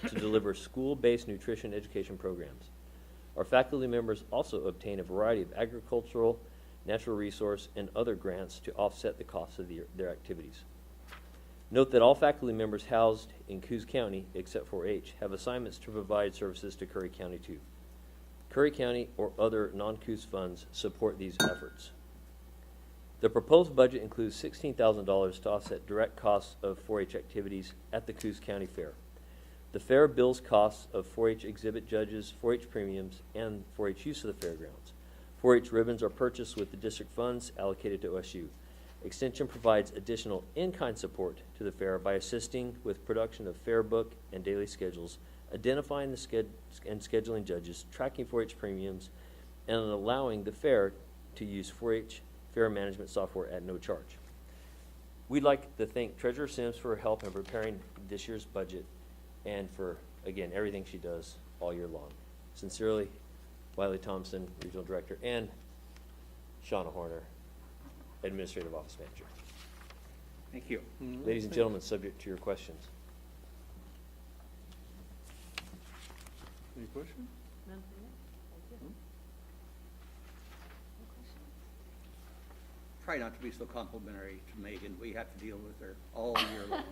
to deliver school-based nutrition education programs. Our faculty members also obtain a variety of agricultural, natural resource, and other grants to offset the costs of their activities. Note that all faculty members housed in Coos County, except 4-H, have assignments to provide services to Curry County too. Curry County or other non-Coos funds support these efforts. The proposed budget includes $16,000 to offset direct costs of 4-H activities at the Coos County Fair. The fair bills costs of 4-H exhibit judges, 4-H premiums, and 4-H use of the fairgrounds. 4-H ribbons are purchased with the district funds allocated to OSU. Extension provides additional in-kind support to the fair by assisting with production of fair book and daily schedules, identifying the and scheduling judges, tracking 4-H premiums, and allowing the fair to use 4-H fair management software at no charge. We'd like to thank Treasurer Sims for her help in preparing this year's budget and for, again, everything she does all year long. Sincerely, Wiley Thompson, Regional Director, and Shauna Horner, Administrative Office Manager. Thank you. Ladies and gentlemen, subject to your questions. Any questions? None for me. Thank you. No questions? Try not to be so complimentary to Megan. We have to deal with her all year long.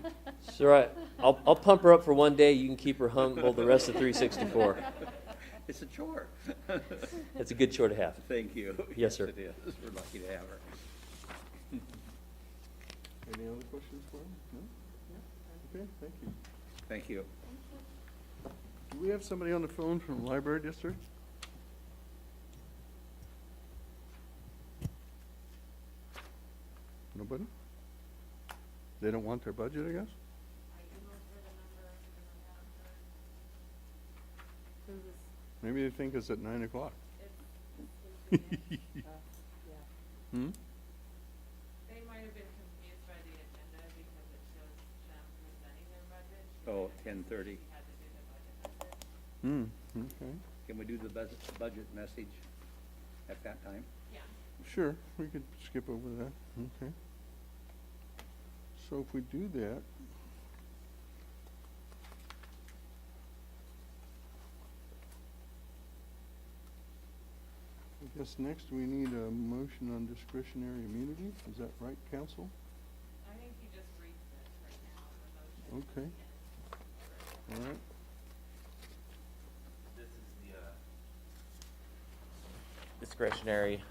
It's all right. I'll pump her up for one day. You can keep her humble the rest of 364. It's a chore. That's a good chore to have. Thank you. Yes, sir. It is. We're lucky to have her. Any other questions for him? No? Okay, thank you. Thank you. Do we have somebody on the phone from the library district? Nobody? They don't want their budget, I guess? Who was, Maybe they think it's at 9 o'clock. yeah. Hmm? They might have been confused by the agenda because it shows them presenting their budget. Oh, 10:30. We had to do the budget message. Okay. Can we do the budget message at that time? Yeah. Sure, we could skip over that. Okay. So if we do that, I guess next we need a motion on discretionary immunity. Is that right, council? I think he just reads this right now, the motion. Okay. All right. This is the discretionary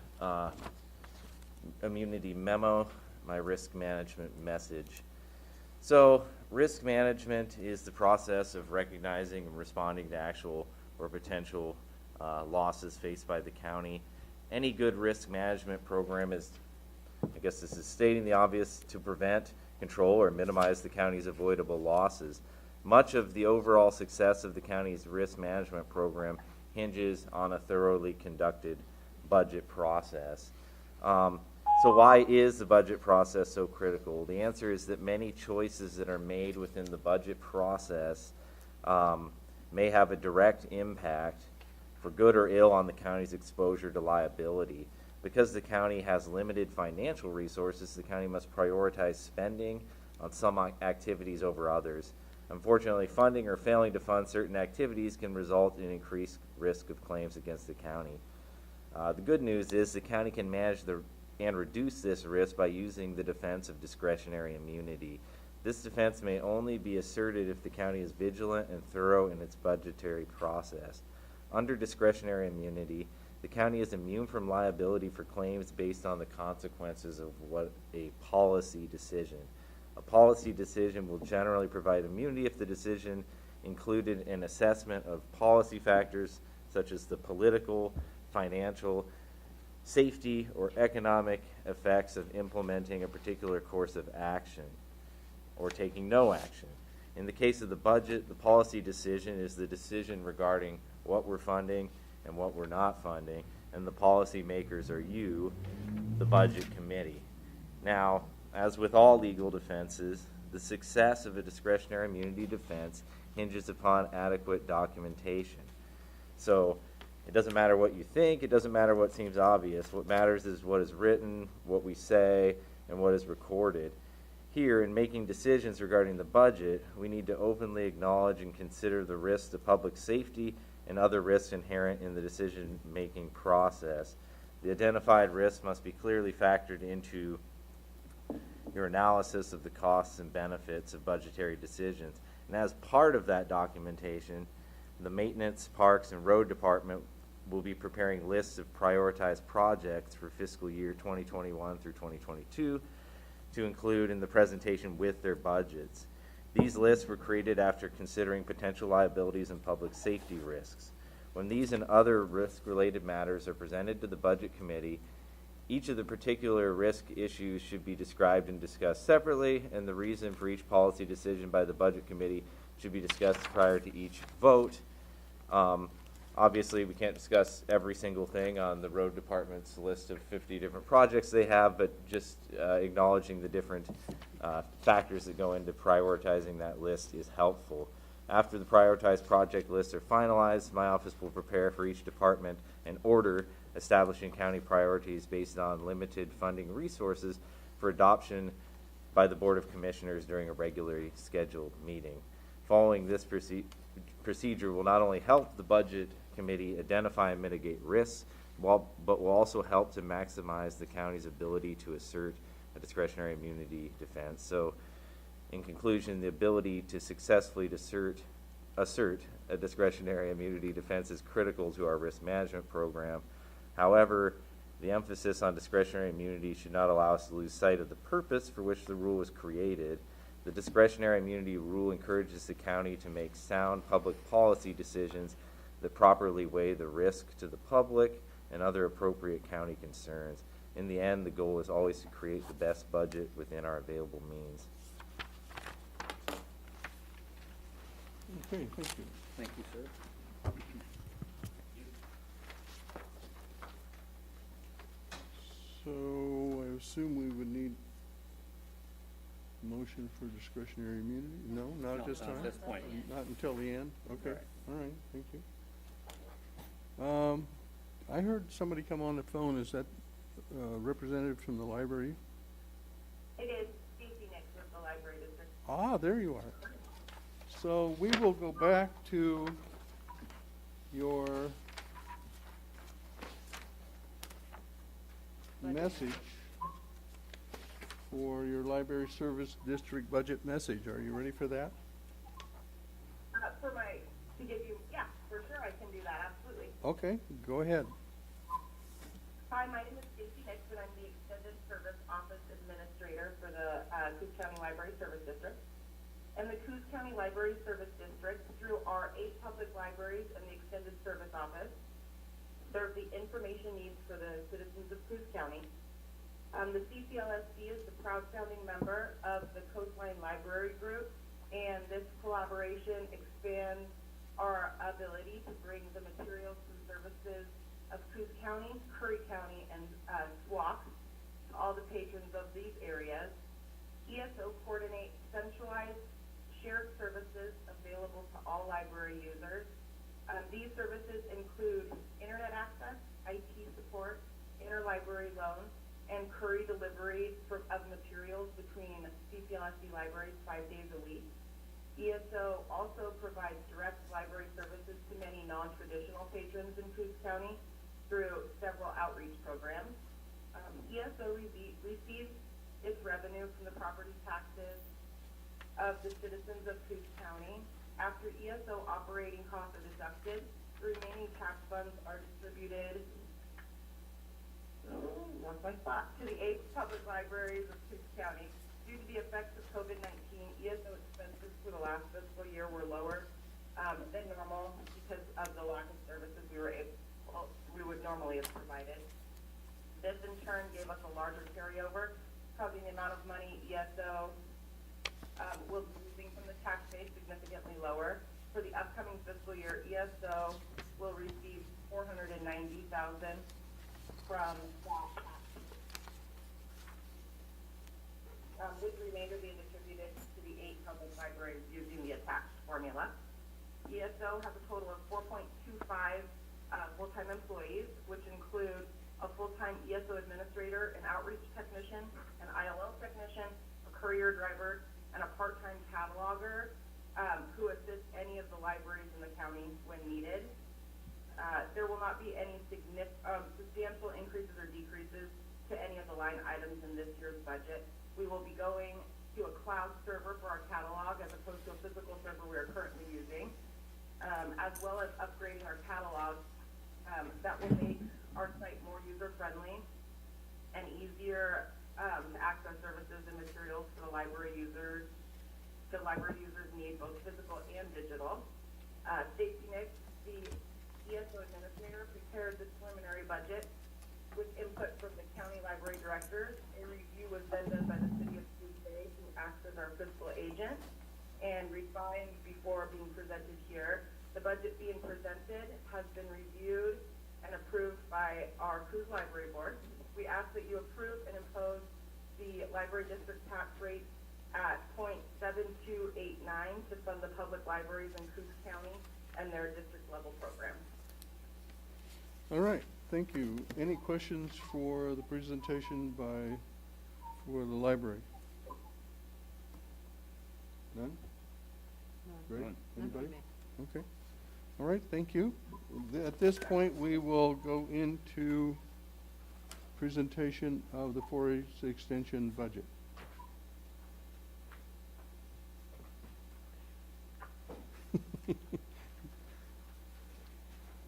immunity memo, my risk management message. So risk management is the process of recognizing and responding to actual or potential losses faced by the county. Any good risk management program is, I guess this is stating the obvious, to prevent, control, or minimize the county's avoidable losses. Much of the overall success of the county's risk management program hinges on a thoroughly conducted budget process. So why is the budget process so critical? The answer is that many choices that are made within the budget process may have a direct impact, for good or ill, on the county's exposure to liability. Because the county has limited financial resources, the county must prioritize spending on some activities over others. Unfortunately, funding or failing to fund certain activities can result in increased risk of claims against the county. The good news is the county can manage and reduce this risk by using the defense of discretionary immunity. This defense may only be asserted if the county is vigilant and thorough in its budgetary process. Under discretionary immunity, the county is immune from liability for claims based on the consequences of what a policy decision. A policy decision will generally provide immunity if the decision included an assessment of policy factors such as the political, financial, safety, or economic effects of implementing a particular course of action or taking no action. In the case of the budget, the policy decision is the decision regarding what we're funding and what we're not funding, and the policy makers are you, the budget committee. Now, as with all legal defenses, the success of a discretionary immunity defense hinges upon adequate documentation. So it doesn't matter what you think, it doesn't matter what seems obvious. What matters is what is written, what we say, and what is recorded. Here, in making decisions regarding the budget, we need to openly acknowledge and consider the risks to public safety and other risks inherent in the decision-making process. The identified risks must be clearly factored into your analysis of the costs and benefits of budgetary decisions. And as part of that documentation, the Maintenance, Parks, and Road Department will be preparing lists of prioritized projects for fiscal year 2021 through 2022 to include in the presentation with their budgets. These lists were created after considering potential liabilities and public safety risks. When these and other risk-related matters are presented to the Budget Committee, each of the particular risk issues should be described and discussed separately, and the reason for each policy decision by the Budget Committee should be discussed prior to each vote. Obviously, we can't discuss every single thing on the road department's list of 50 different projects they have, but just acknowledging the different factors that go into prioritizing that list is helpful. After the prioritized project lists are finalized, my office will prepare for each department an order establishing county priorities based on limited funding resources for adoption by the Board of Commissioners during a regularly scheduled meeting. Following this procedure will not only help the Budget Committee identify and mitigate risks, but will also help to maximize the county's ability to assert a discretionary immunity defense. So, in conclusion, the ability to successfully assert a discretionary immunity defense is critical to our risk management program. However, the emphasis on discretionary immunity should not allow us to lose sight of the purpose for which the rule was created. The discretionary immunity rule encourages the county to make sound public policy decisions that properly weigh the risk to the public and other appropriate county concerns. In the end, the goal is always to create the best budget within our available means. Okay, thank you. Thank you, sir. So I assume we would need motion for discretionary immunity? No, not at this time? Not at this point. Not until the end? Okay, Right. all right, thank you. I heard somebody come on the phone. Is that representative from the library? It is Stacy Nix with the library district. Ah, there you are. So we will go back to your message for your library service district budget message. Are you ready for that? To give you, yeah, for sure I can do that, absolutely. Okay, go ahead. Hi, my name is Stacy Nix, and I'm the Extended Service Office Administrator for the Coos County Library Service District. And the Coos County Library Service District, through our 8 public libraries and the Extended Service Office, serve the information needs for the citizens of Coos County. The CCLSD is the proud founding member of the Coastline Library Group, and this collaboration expands our ability to bring the materials and services of Coos County, Curry County, and SWAC to all the patrons of these areas. ESO coordinates centralized shared services available to all library users. These services include internet access, IT support, interlibrary loans, and Curry delivery of materials between CCLSD libraries 5 days a week. ESO also provides direct library services to many non-traditional patrons in Coos County through several outreach programs. ESO receives its revenue from the property taxes of the citizens of Coos County. After ESO operating costs are deducted, the remaining tax funds are distributed to the 8 public libraries of Coos County. Due to the effects of COVID-19, ESO expenses for the last fiscal year were lower than normal because of the lack of services we would normally have provided. This in turn gave us a larger carryover, causing the amount of money ESO will be losing from the tax base significantly lower. For the upcoming fiscal year, ESO will receive $490,000 from SWAC. With the remainder being distributed to the 8 public libraries using the attached formula. ESO has a total of 4.25 full-time employees, which include a full-time ESO administrator, an outreach technician, an ILL technician, a courier driver, and a part-time cataloger who assists any of the libraries in the county when needed. There will not be any substantial increases or decreases to any of the line items in this year's budget. We will be going to a cloud server for our catalog as opposed to a physical server we are currently using, as well as upgrading our catalog that will make our site more user-friendly and easier to access services and materials for the library users. The library users need both physical and digital. Stacy Nix, the ESO administrator, prepared this preliminary budget with input from the county library directors. A review was then done by the city of Coos, who acts as our fiscal agent, and refined before being presented here. The budget being presented has been reviewed and approved by our Coos Library Board. We ask that you approve and impose the library district tax rate at 0.7289 to fund the public libraries in Coos County and their district level programs. All right, thank you. Any questions for the presentation for the library? None? Great. None from Anybody? me. Okay. All right, thank you. At this point, we will go into presentation of the 4-H extension budget.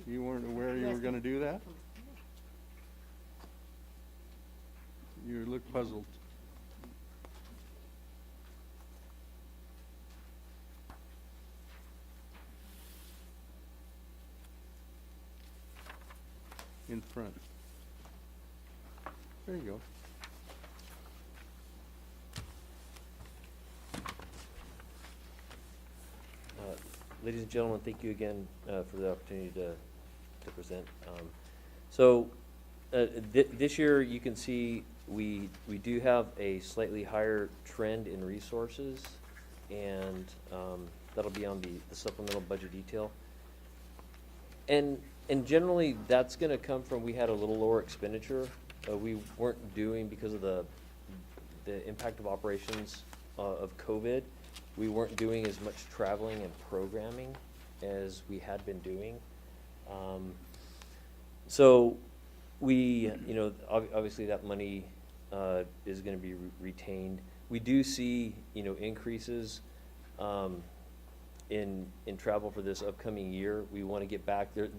You weren't aware you were going to do that? You look puzzled. In front. There you go. Ladies and gentlemen, thank you again for the opportunity to present. This year, you can see we do have a slightly higher trend in resources, and that'll be on the supplemental budget detail. And generally, that's going to come from, we had a little lower expenditure. We weren't doing, because of the impact of operations of COVID, we weren't doing as much traveling and programming as we had been doing. So we, obviously that money is going to be retained. We do see, increases in travel for this upcoming year. We want to get back there.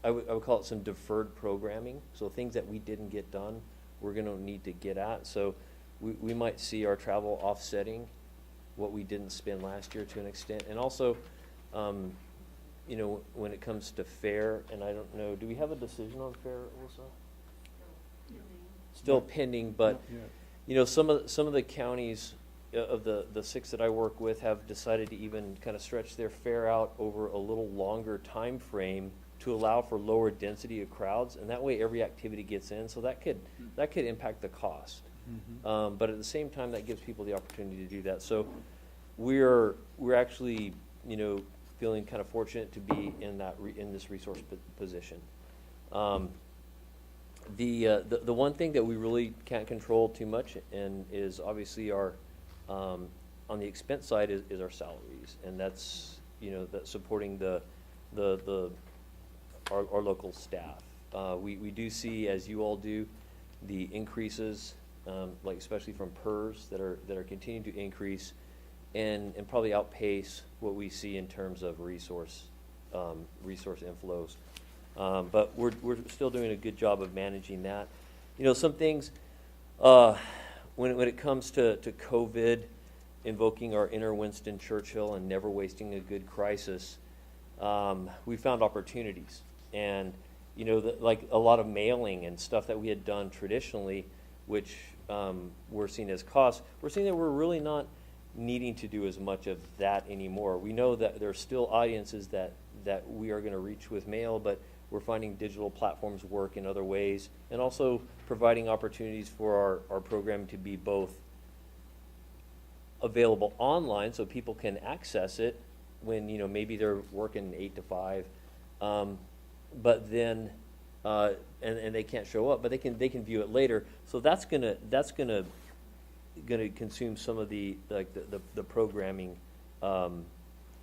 I would call it some deferred programming. So things that we didn't get done, we're going to need to get at. So we might see our travel offsetting what we didn't spend last year to an extent. And also, when it comes to fare, and I don't know, do we have a decision on fare, Alyssa? Still pending, but Not yet. some of the counties of the 6 that I work with have decided to even kind of stretch their fare out over a little longer time frame to allow for lower density of crowds, and that way every activity gets in. So that could impact the cost. But at the same time, that gives people the opportunity to do that. So we're actually feeling kind of fortunate to be in this resource position. The one thing that we really can't control too much and is obviously our on the expense side is our salaries, and that's that's supporting our local staff. We do see, as you all do, the increases, like especially from PERS that are continuing to increase, and probably outpace what we see in terms of resource inflows. But we're still doing a good job of managing that. Some things when it comes to COVID, invoking our inner Winston Churchill and never wasting a good crisis, we found opportunities. And like a lot of mailing and stuff that we had done traditionally, which we're seeing as costs, we're seeing that we're really not needing to do as much of that anymore. We know that there are still audiences that we are going to reach with mail, but we're finding digital platforms work in other ways, and also providing opportunities for our program to be both available online so people can access it when maybe they're working 8 to 5, but then and they can't show up, but they can view it later. So that's gonna gonna consume some of the, like, the programming,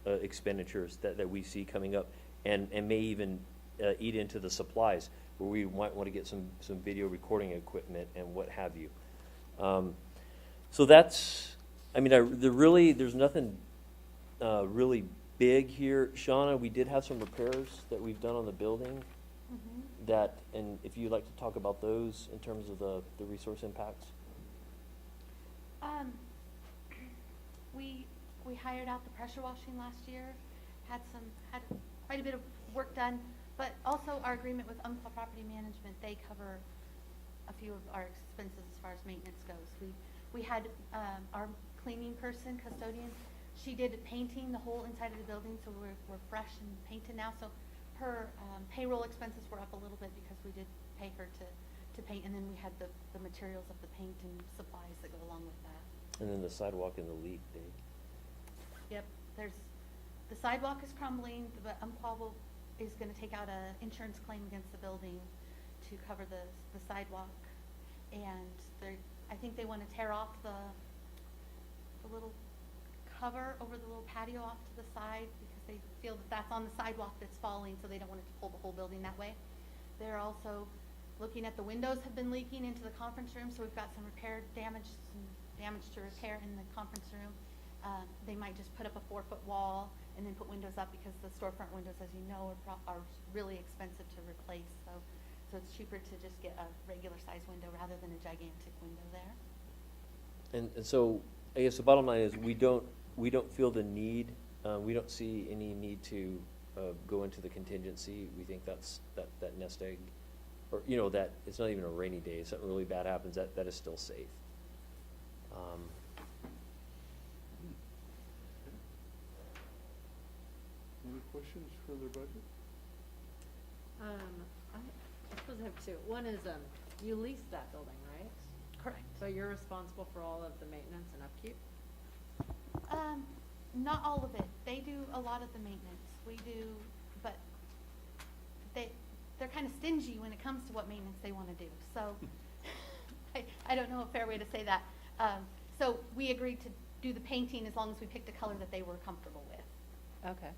expenditures that we see coming up, and may even, eat into the supplies, where we might wanna get some video recording equipment and what have you. So that's, I mean, there's nothing, really big here. Shauna, we did have some repairs that we've done on the building that, and if you'd like to talk about those in terms of the resource impacts. We hired out the pressure washing last year, had quite a bit of work done, but also our agreement with Umpqua Property Management, they cover a few of our expenses as far as maintenance goes. We had, our cleaning person, custodian, she did painting the whole inside of the building, so we're fresh and painted now, so her, payroll expenses were up a little bit because we did pay her to paint, and then we had the materials of the paint and supplies that go along with that. And then the sidewalk and the leak, Dave. Yep, the sidewalk is crumbling, but Umpqua is gonna take out a insurance claim against the building to cover the sidewalk. And I think they wanna tear off the little cover over the little patio off to the side because they feel that that's on the sidewalk that's falling, so they don't want it to pull the whole building that way. They're also looking at the windows have been leaking into the conference room, so we've got some damage to repair in the conference room. They might just put up a 4-foot wall and then put windows up because the storefront windows, as you know, are really expensive to replace. So it's cheaper to just get a regular size window rather than a gigantic window there. And so, I guess the bottom line is, we don't feel the need, we don't see any need to, go into the contingency. We think that's, that nest egg, or, you know, that it's not even a rainy day, if something really bad happens, that is still safe. Any questions for their budget? I suppose I have two. One is, you lease that building, right? Correct. So you're responsible for all of the maintenance and upkeep? Not all of it. They do a lot of the maintenance. We do, but they're kind of stingy when it comes to what maintenance they want to do. So I don't know a fair way to say that. So we agreed to do the painting as long as we picked a color that they were comfortable with. Okay.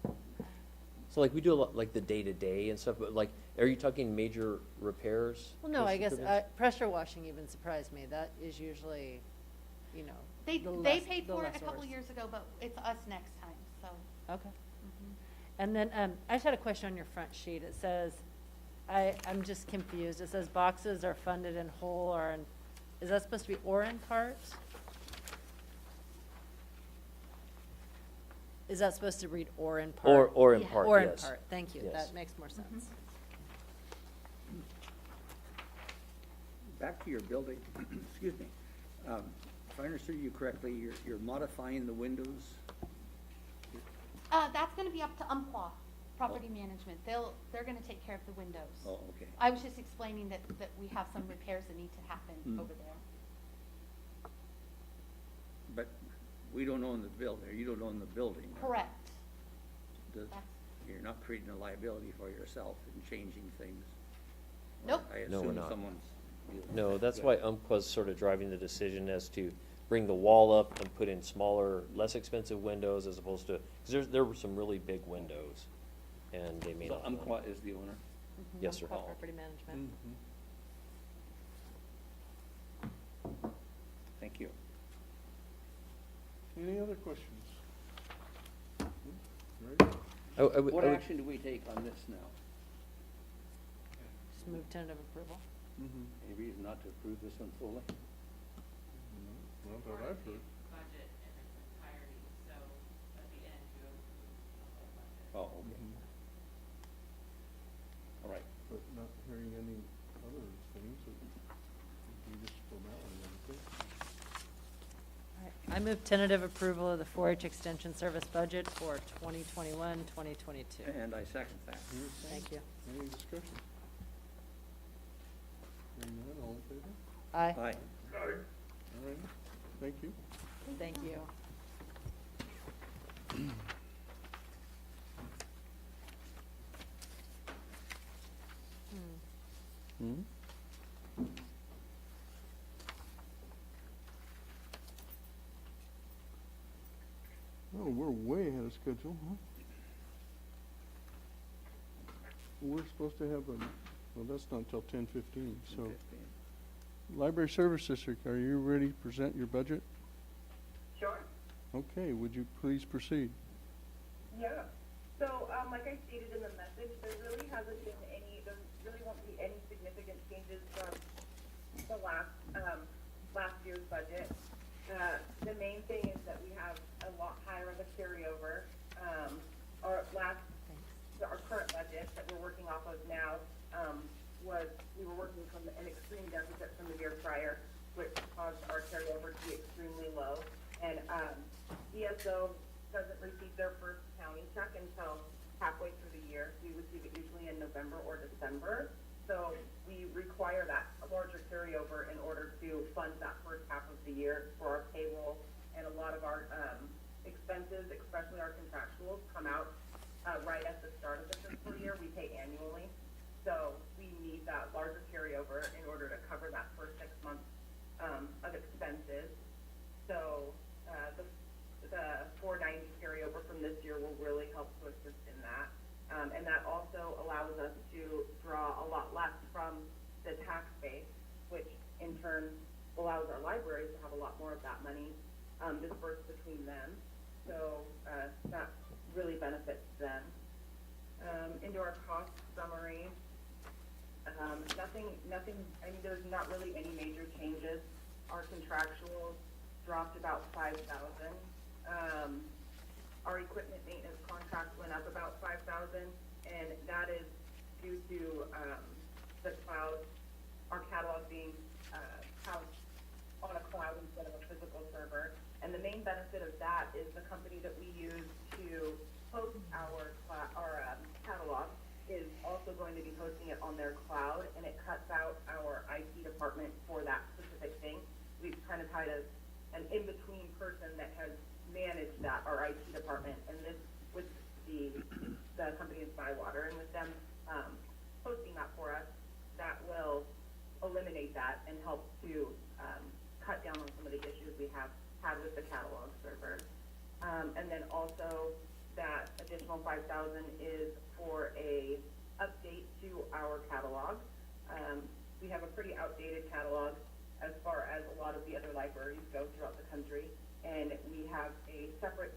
So like, we do a lot, like the day-to-day and stuff, but like, are you talking major repairs? Well, no, for I guess equipment? pressure washing even surprised me. That is usually, you know. They paid the for it a couple lessors. years ago, but it's us next time, so. Okay. And then, I just had a question on your front sheet. It says, I'm just confused. It says boxes are funded in whole or in, is that supposed to be or in part? Is that supposed to read or in part? Or in Yeah. part, Or in yes. part, thank you. Yes. That makes more sense. Back to your building, excuse me. If I understood you correctly, you're modifying the windows? That's gonna be up to Umpqua Property Management. They're gonna take care of the windows. Oh, okay. I was just explaining that we have some repairs that need to happen over there. But we don't own the building, or you don't own the building. Correct. Does- That's- You're not creating a liability for yourself and changing things? Nope. I No, we're assume not. someone's. No, that's Good. why Umpqua's sort of driving the decision as to bring the wall up and put in smaller, less expensive windows as opposed to, because there were some really big windows, and they may So not. Umpqua is the owner? Yes, sir. Umpqua Property Management. Thank you. Any other questions? Right? What action do we take on this now? Just move tentative approval. Any reason not to approve this one fully? Not that I've heard. Budget in its entirety, so at the end, you approve the whole budget. Oh, okay. All right. But not hearing any other things, it would be just formality, I think. All right. I move tentative approval of the 4-H Extension Service budget for 2021-2022. And I second that. Thank you. Any discussion? Hearing none, all in favor? Aye. Aye. All right, thank you. Thank you. Oh, we're way ahead of schedule, huh? We're supposed to have well, that's not until 10:15, so. 10:15. Library Service District, are you ready to present your budget? Sure. Okay, would you please proceed? Yeah. So, like I stated in the message, there really won't be any significant changes from the last year's budget. The main thing is that we have a lot higher of a carryover. Our current budget that we're working off of now, we were working from an extreme deficit from the year prior, which caused our carryover to be extremely low. And, ESO doesn't receive their first county check until halfway through the year. We receive it usually in November or December. So we require that larger carryover in order to fund that first half of the year for our payroll. And a lot of our expenses, especially our contractuals, come out right at the start of the fiscal year. We pay annually. So we need that larger carryover in order to cover that first 6 months of expenses. So the 490 carryover from this year will really help to assist in that. And that also allows us to draw a lot less from the tax base, which in turn allows our libraries to have a lot more of that money dispersed between them. So that really benefits them. Into our cost summary, there's not really any major changes. Our contractuals dropped about 5,000. Our equipment maintenance contract went up about 5,000, and that is due to the cloud, our catalog being housed on a cloud instead of a physical server. And the main benefit of that is the company that we use to host our catalog is also going to be hosting it on their cloud, and it cuts out our IT department for that specific thing. We've kind of had an in-between person that has managed that, our IT department, and this with the company is Bywater, and with them hosting that for us, that will eliminate that and help to cut down on some of the issues we have had with the catalog server. And then also that additional 5,000 is for a update to our catalog. We have a pretty outdated catalog as far as a lot of the other libraries go throughout the country, and we have a separate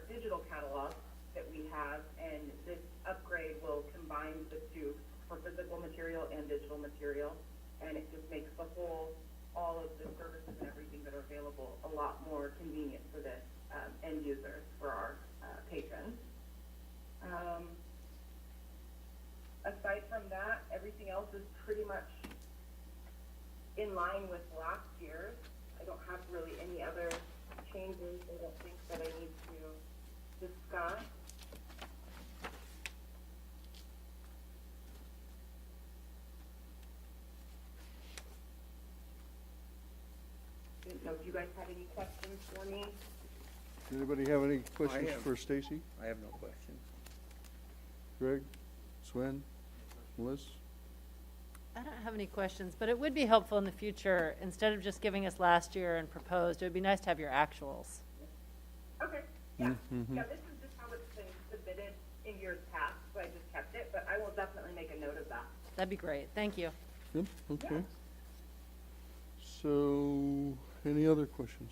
digital catalog that we have, and this upgrade will combine the two for physical material and digital material, and it just makes all of the services and everything that are available a lot more convenient for the end users, for our patrons. Aside from that, everything else is pretty much in line with last year. I don't have really any other changes. I don't think that I need to discuss. Didn't know if you guys had any questions for me. Anybody have any questions have. for Stacy? I have no questions. Greg? Sven? Melissa? I don't have any questions, but it would be helpful in the future, instead of just giving us last year and proposed, it would be nice to have your actuals. Okay, yeah. Mm-hmm. Yeah, this is just how it's been submitted in years past, so I just kept it, but I will definitely make a note of that. That'd be great. Thank you. Yep, okay. So, any other questions?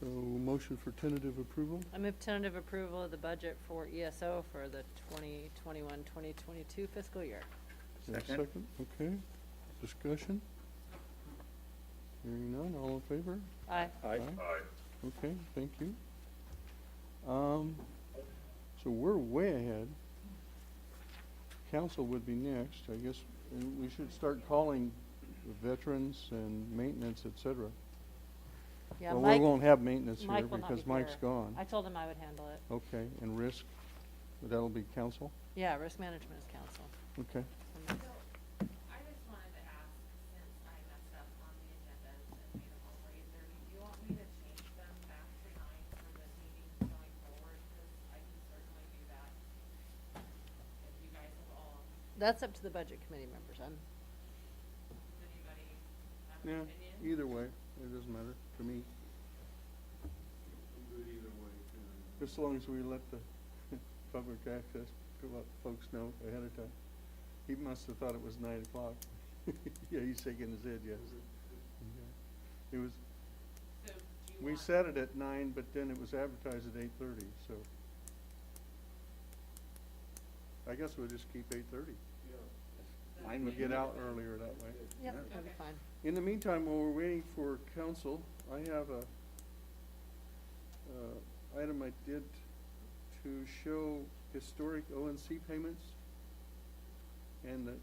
So, motion for tentative approval? I move tentative approval of the budget for ESO for the 2021-2022 fiscal year. Is there a Second. Second, okay. Discussion? Hearing none, all in favor? Aye. Aye. Okay, thank you. So we're way ahead. Council would be next, I guess, and we should start calling the veterans and maintenance, et cetera. Yeah, Well, Mike, we won't have maintenance here Mike will not be because Mike's here. gone. I told him I would handle it. Okay, and risk, that'll be council? Yeah, risk management is council. Okay. So, I just wanted to ask, since I messed up on the agendas and made them over 8:30, do you want me to change them back to 9 for the meetings going forward? Because I can certainly do that. If you guys have all, That's up to the budget committee members. does anybody have Yeah, an opinion? either way, it doesn't matter to me. Good either way. Just as long as we let the public access to let folks know ahead of time. He must have thought it was 9 o'clock. Yeah, he's shaking his head, yes. Yeah. It was, So do you we want? set it at 9, but then it was advertised at 8:30, so. I guess we'll just keep 8:30. Fine We'll with get me. out earlier that way. Yep, Yeah. that'll be fine. In the meantime, while we're waiting for council, I have a item I did to show historic ONC payments and the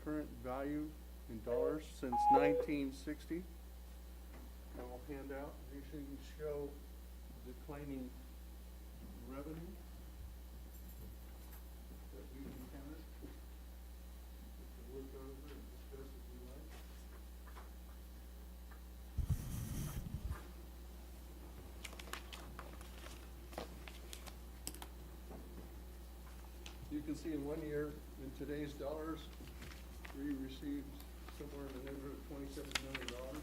current value in dollars since 1960. I will hand out, these so you can show declining revenue that we encountered. We can look over and discuss if you like. You can see in 1 year, in today's dollars, we received somewhere in the neighborhood of $27 million. Now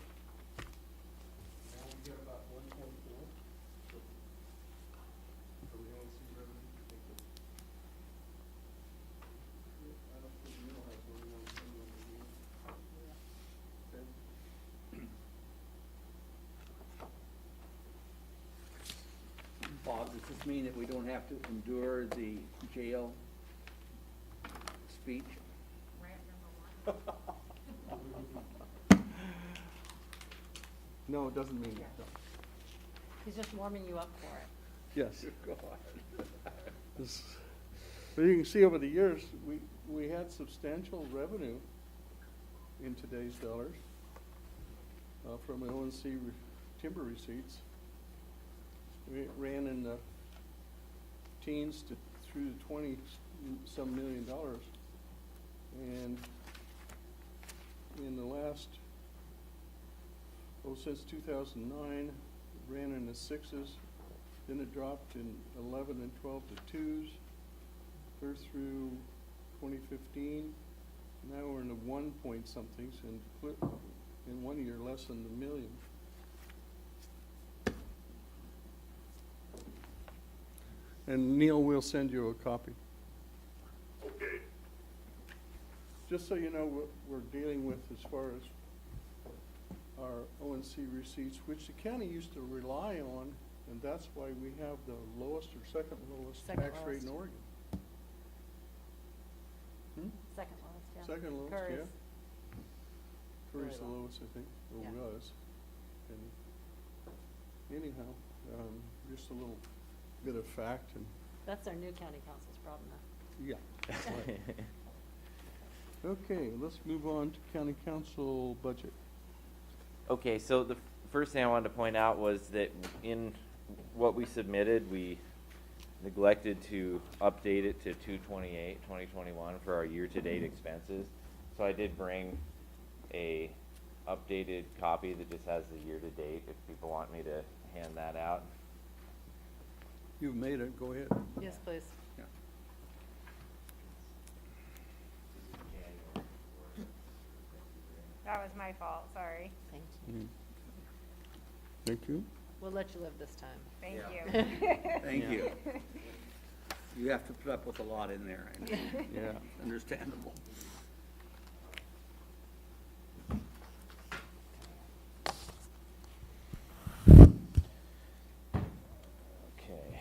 we get about 1.4. So we only see revenue. I think that's, I don't think you know how it's going on. Bob, does this mean that we don't have to endure the jail speech? Rant number one. No, it doesn't mean that. No. He's just warming you up for it. Yes. God. This- But you can see over the years, we had substantial revenue in today's dollars from the ONC timber receipts. We ran in the teens to through the 20-some million dollars. And in the last, since 2009, ran in the sixes, then it dropped in 11 and 12 to twos, clear through 2015. Now we're in the 1 point somethings, and in 1 year less than the million. And Neil will send you a copy. Okay. Just so you know what we're dealing with as far as our ONC receipts, which the county used to rely on, and that's why we have the lowest or second lowest Second tax rate in lowest. Oregon. Hmm? Second lowest, yeah. Second lowest, Curry's. yeah. Curry's the Very low. lowest, I think, or Yeah. was. And anyhow, just a little bit of fact and, That's our new county council's problem now. yeah. Okay, let's move on to county council budget. Okay, so the first thing I wanted to point out was that in what we submitted, we neglected to update it to 2/28/2021 for our year-to-date expenses. So I did bring a updated copy that just has the year-to-date, if people want me to hand that out. You've made it, go ahead. Yes, please. Yeah. That was my fault, sorry. Thank you. Thank you. We'll let you live this time. Thank Yeah. you. Thank Yeah. you. You have to put up with a lot in there, and Yeah. understandable. Okay.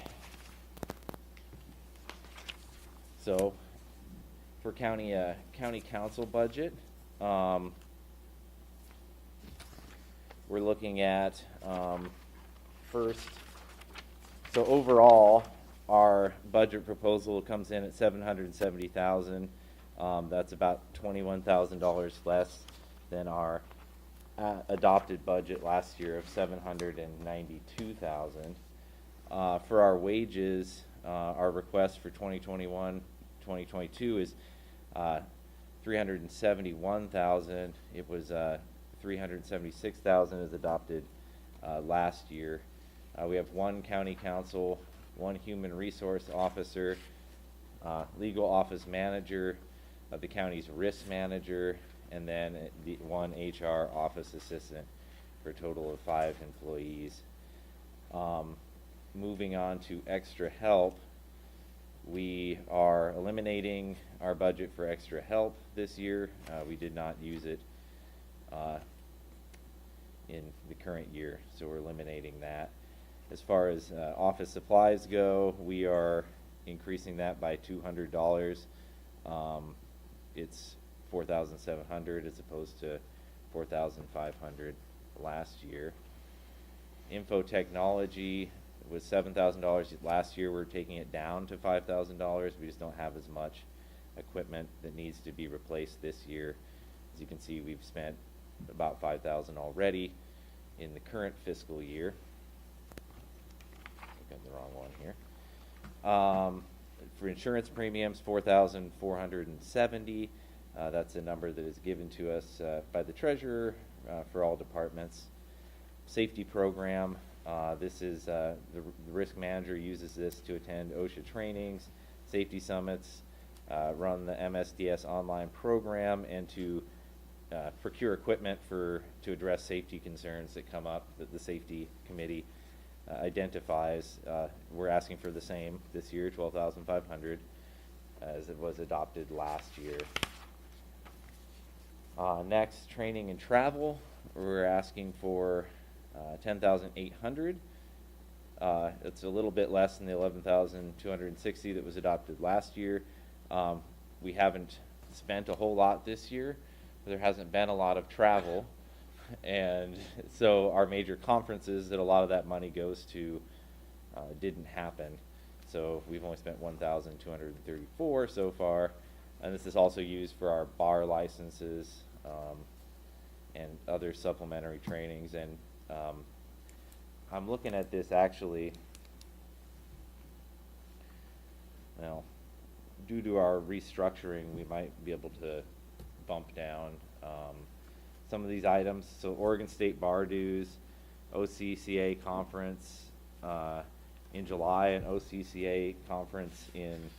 So, for county council budget, we're looking at, first, so overall, our budget proposal comes in at $770,000. That's about $21,000 less than our adopted budget last year of $792,000. For our wages, our request for 2021, 2022 is $371,000. It was $376,000 as adopted last year. We have one county council, one human resource officer, legal office manager, the county's risk manager, and then the one HR office assistant for a total of 5 employees. moving on to extra help, we are eliminating our budget for extra help this year. We did not use it in the current year, so we're eliminating that. As far as office supplies go, we are increasing that by $200. It's $4,700 as opposed to $4,500 last year. Info technology was $7,000 last year. We're taking it down to $5,000. We just don't have as much equipment that needs to be replaced this year. As you can see, we've spent about $5,000 already in the current fiscal year. I got the wrong one here. For insurance premiums, $4,470. That's a number that is given to us by the treasurer for all departments. Safety program. This is the risk manager uses this to attend OSHA trainings, safety summits, run the MSDS online program, and to procure equipment to address safety concerns that come up that the safety committee identifies. We're asking for the same this year, $12,500, as it was adopted last year. Next, training and travel. We're asking for $10,800. It's a little bit less than the $11,260 that was adopted last year. We haven't spent a whole lot this year. There hasn't been a lot of travel, and so our major conferences that a lot of that money goes to didn't happen. So we've only spent $1,234 so far, and this is also used for our bar licenses and other supplementary trainings. And I'm looking at this actually, well, due to our restructuring, we might be able to bump down some of these items. So Oregon State bar dues, OCCA conference in July, and OCCA conference in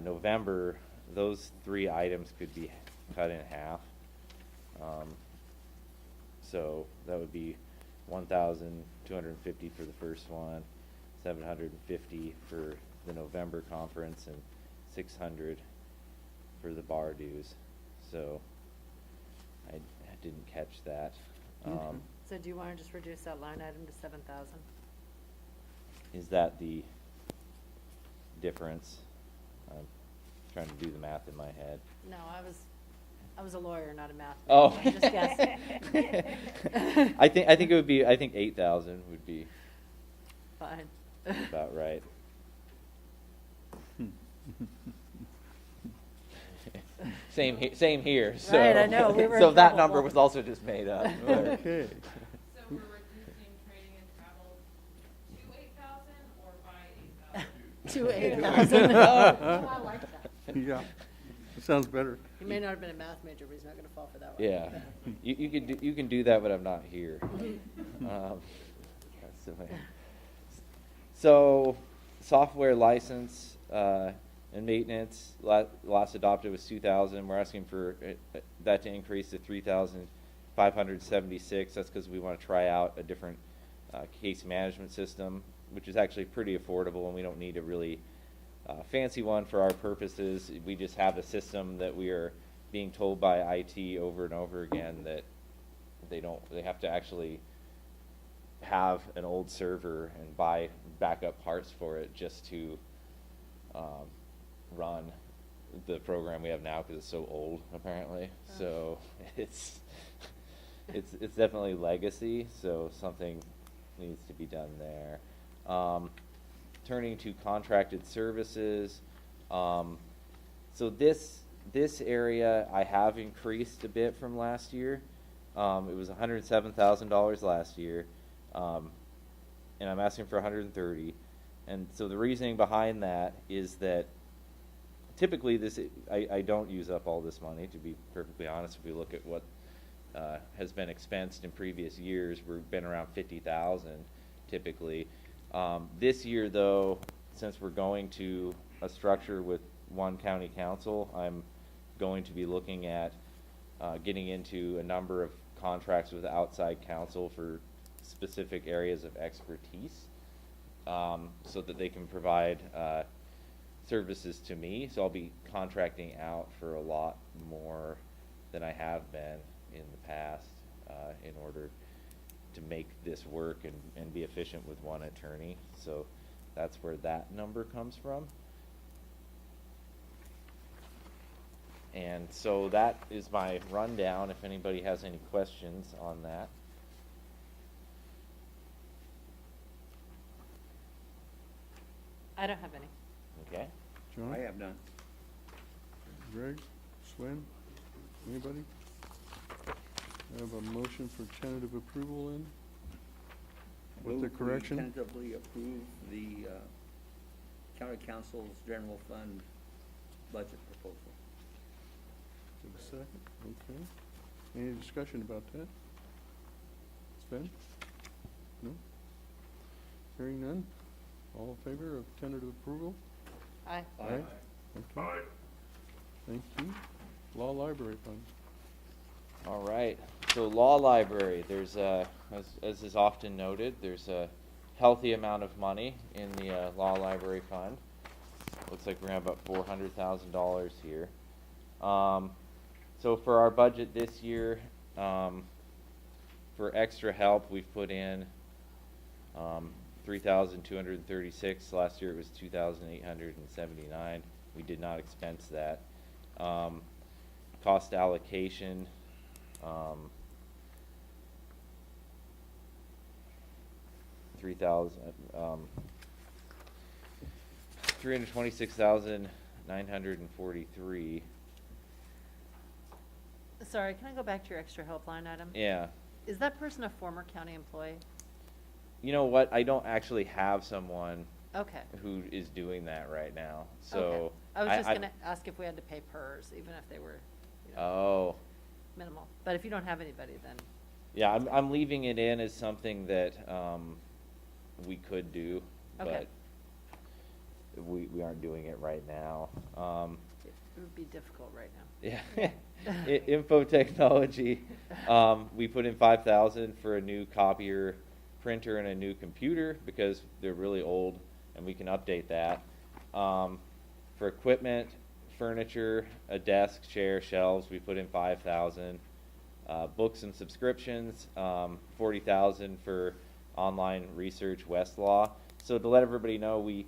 November. Those three items could be cut in half. So that would be $1,250 for the first one, $750 for the November conference, and $600 for the bar dues. So I didn't catch that. So do you want to just reduce that line item to 7,000? Is that the difference? I'm trying to do the math in my head. No, I was a lawyer, not a math major. Oh. I'm just guessing. I think it would be, I think 8,000 would be Fine. about right. Same here. So, Right, I know, we were so in that trouble. number was also just made up. Okay. So we're reducing training and travel to 8,000 or by 8,000? To 8,000. Oh, I like that. Yeah, it sounds better. He may not have been a math major, but he's not going to fall for that one. Yeah, you can do that, but I'm not here. That's the way. So, software license and maintenance last adopted was 2,000. We're asking for that to increase to 3,576. That's because we want to try out a different case management system, which is actually pretty affordable, and we don't need a really fancy one for our purposes. We just have a system that we are being told by IT over and over again that they have to actually have an old server and buy backup parts for it just to run the program we have now, because it's so old apparently. So it's definitely legacy, so something needs to be done there. Turning to contracted services, so this area I have increased a bit from last year. It was $107,000 last year, and I'm asking for $130,000. And so the reasoning behind that is that typically I don't use up all this money, to be perfectly honest. If we look at what has been expensed in previous years, we've been around $50,000 typically. This year, though, since we're going to a structure with one county council, I'm going to be looking at getting into a number of contracts with outside counsel for specific areas of expertise. so that they can provide services to me. So I'll be contracting out for a lot more than I have been in the past in order to make this work and be efficient with one attorney. So that's where that number comes from. And so that is my rundown, if anybody has any questions on that. I don't have any. Okay? John? I have none. Greg? Swen? Anybody? I have a motion for tentative approval in, with the Move we correction. tentatively approve the county council's general fund budget proposal. Take a second, okay. Any discussion about that? Sven? No? Hearing none? All in favor of tentative approval? Aye. Okay. Thank you. Law Library Fund. All right, so law library, there's as is often noted, there's a healthy amount of money in the law library fund. Looks like we're gonna have about $400,000 here. So for our budget this year, for extra help, we've put in 3,236. Last year it was 2,879. We did not expense that. Cost allocation. 326,943. Sorry, can I go back to your extra help line item? Yeah. Is that person a former county employee? You know what? I don't actually have someone Okay. who is doing that right now. So Okay. I was just gonna ask if we had to pay PERS, even if they were, you know, Oh. minimal. But if you don't have anybody, then, Yeah, I'm leaving it in as something that we could do, Okay. but we aren't doing it right now. it would be difficult right now. Yeah, info technology. We put in 5,000 for a new copier, printer, and a new computer because they're really old, and we can update that. For equipment, furniture, a desk, chair, shelves, we put in 5,000. Books and subscriptions, 40,000 for online research, Westlaw. So to let everybody know,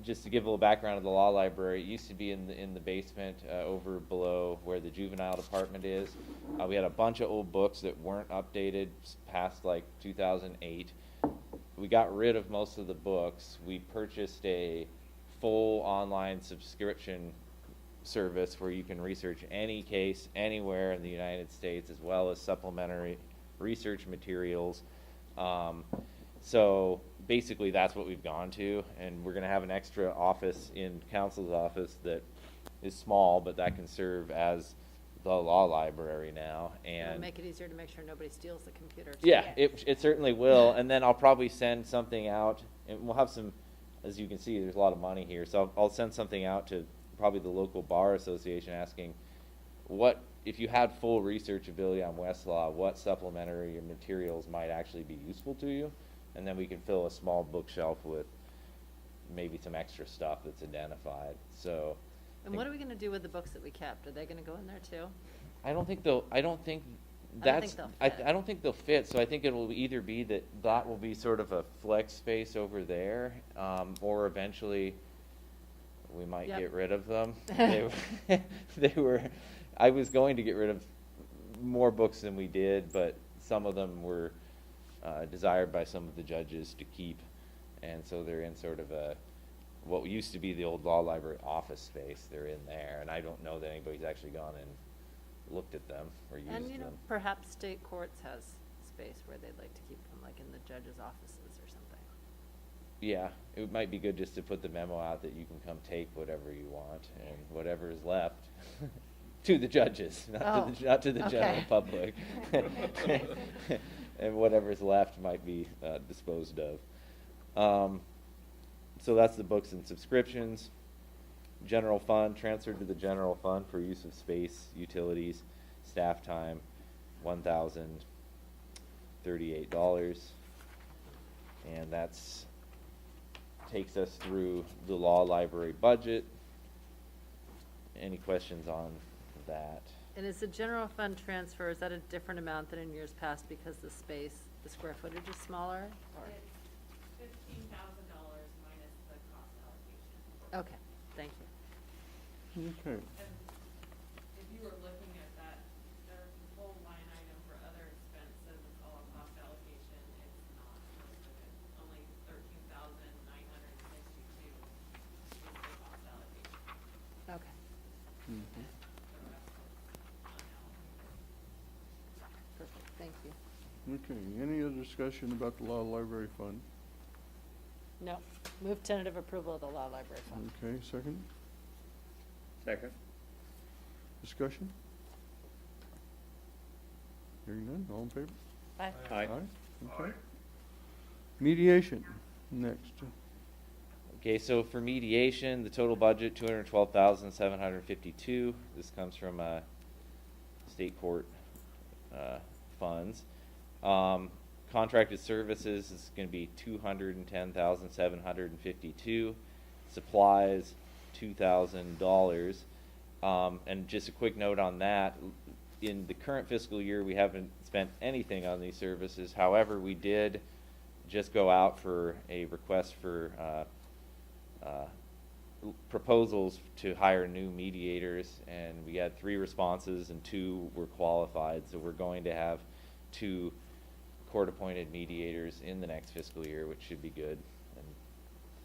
just to give a little background of the law library, it used to be in the basement over below where the juvenile department is. We had a bunch of old books that weren't updated past like 2008. We got rid of most of the books. We purchased a full online subscription service where you can research any case anywhere in the United States, as well as supplementary research materials. So basically that's what we've gone to, and we're going to have an extra office in council's office that is small, but that can serve as the law library now. It'll And make it easier to make sure nobody steals the computer. too. yeah, it certainly will. And then I'll probably send something out, and we'll have some, as you can see, there's a lot of money here. So I'll send something out to probably the local bar association asking what, if you had full research ability on Westlaw, what supplementary materials might actually be useful to you. And then we can fill a small bookshelf with maybe some extra stuff that's identified. So. And what are we gonna do with the books that we kept? Are they gonna go in there too? I don't think they'll fit, so I think it will either be that will be sort of a flex space over there, or eventually we might Yep. get rid of them. I was going to get rid of more books than we did, but some of them were desired by some of the judges to keep, and so they're in sort of what used to be the old law library office space. They're in there, and I don't know that anybody's actually gone and looked at them or used And, you know, them. perhaps state courts has space where they'd like to keep them, like in the judges' offices or something. Yeah, it might be good just to put the memo out that you can come take whatever you want, and whatever is left to the judges, not to the general okay. public. And whatever's left might be disposed of. So that's the books and subscriptions. General fund, transferred to the general fund for use of space, utilities, staff time, $1,038. And that's takes us through the law library budget. Any questions on that? And is the general fund transfer, is that a different amount than in years past because the space, the square footage is smaller? Or It's $15,000 minus the cost allocation. okay, thank you. Okay. And if you were looking at that, there's a whole line item for other expenses, it's all a cost allocation, it's not, most of it, only $13,962 is the cost allocation. Okay. Mhm. The rest is unallocated. Perfect, thank you. Okay, any other discussion about the law library fund? No, move tentative approval of the law library fund. Okay, second, Second. discussion? Hearing none, all in favor? Aye. Aye. Okay. Mediation, next. Okay, so for mediation, the total budget, 212,752. This comes from, state court, funds. Contracted services is gonna be 210,752. Supplies, $2,000. And just a quick note on that, in the current fiscal year, we haven't spent anything on these services. However, we did just go out for a request for, proposals to hire new mediators, and we had 3 responses and 2 were qualified, so we're going to have 2 court-appointed mediators in the next fiscal year, which should be good, and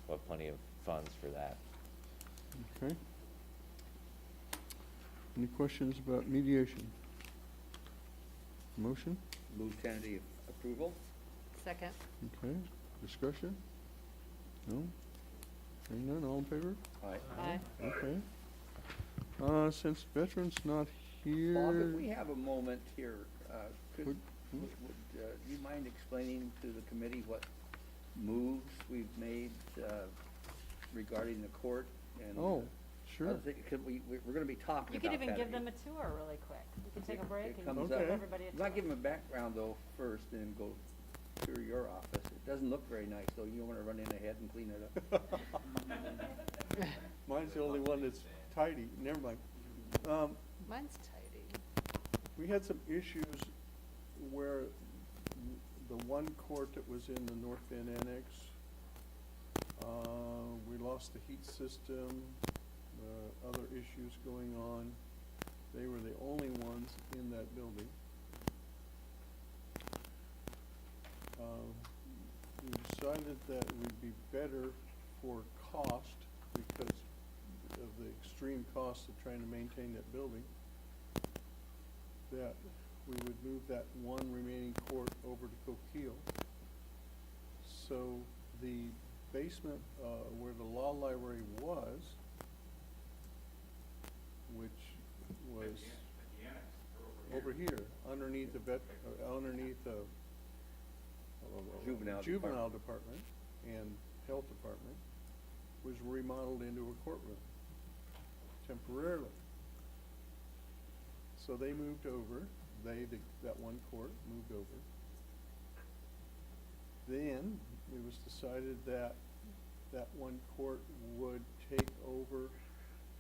we'll have plenty of funds for that. Okay. Any questions about mediation? Motion? Move tentative approval. Second. Okay, discussion? No? Hearing none, all in favor? Aye. Aye. Okay. Since veterans not here. Bob, if we have a moment here, could, Would- do you mind explaining to the committee what moves we've made, regarding the court and? Oh, sure. Could we're gonna be talking You about could that. even give them a tour really quick. We can take a break It and comes give up. everybody a tour. Not give them a background though first, then go tour your office. It doesn't look very nice, though. You don't wanna run in ahead and clean it up. Mine's the only one that's tidy, never mind. Mine's tidy. We had some issues where the one court that was in the North End Annex, we lost the heat system, other issues going on. They were the only ones in that building. We decided that it would be better for cost because of the extreme cost of trying to maintain that building, that we would move that one remaining court over to Coquille. So the basement, where the law library was, which was over here, underneath the underneath the Juvenile department and health department, was remodeled into a courtroom temporarily. So they moved over, that one court moved over. Then it was decided that that one court would take over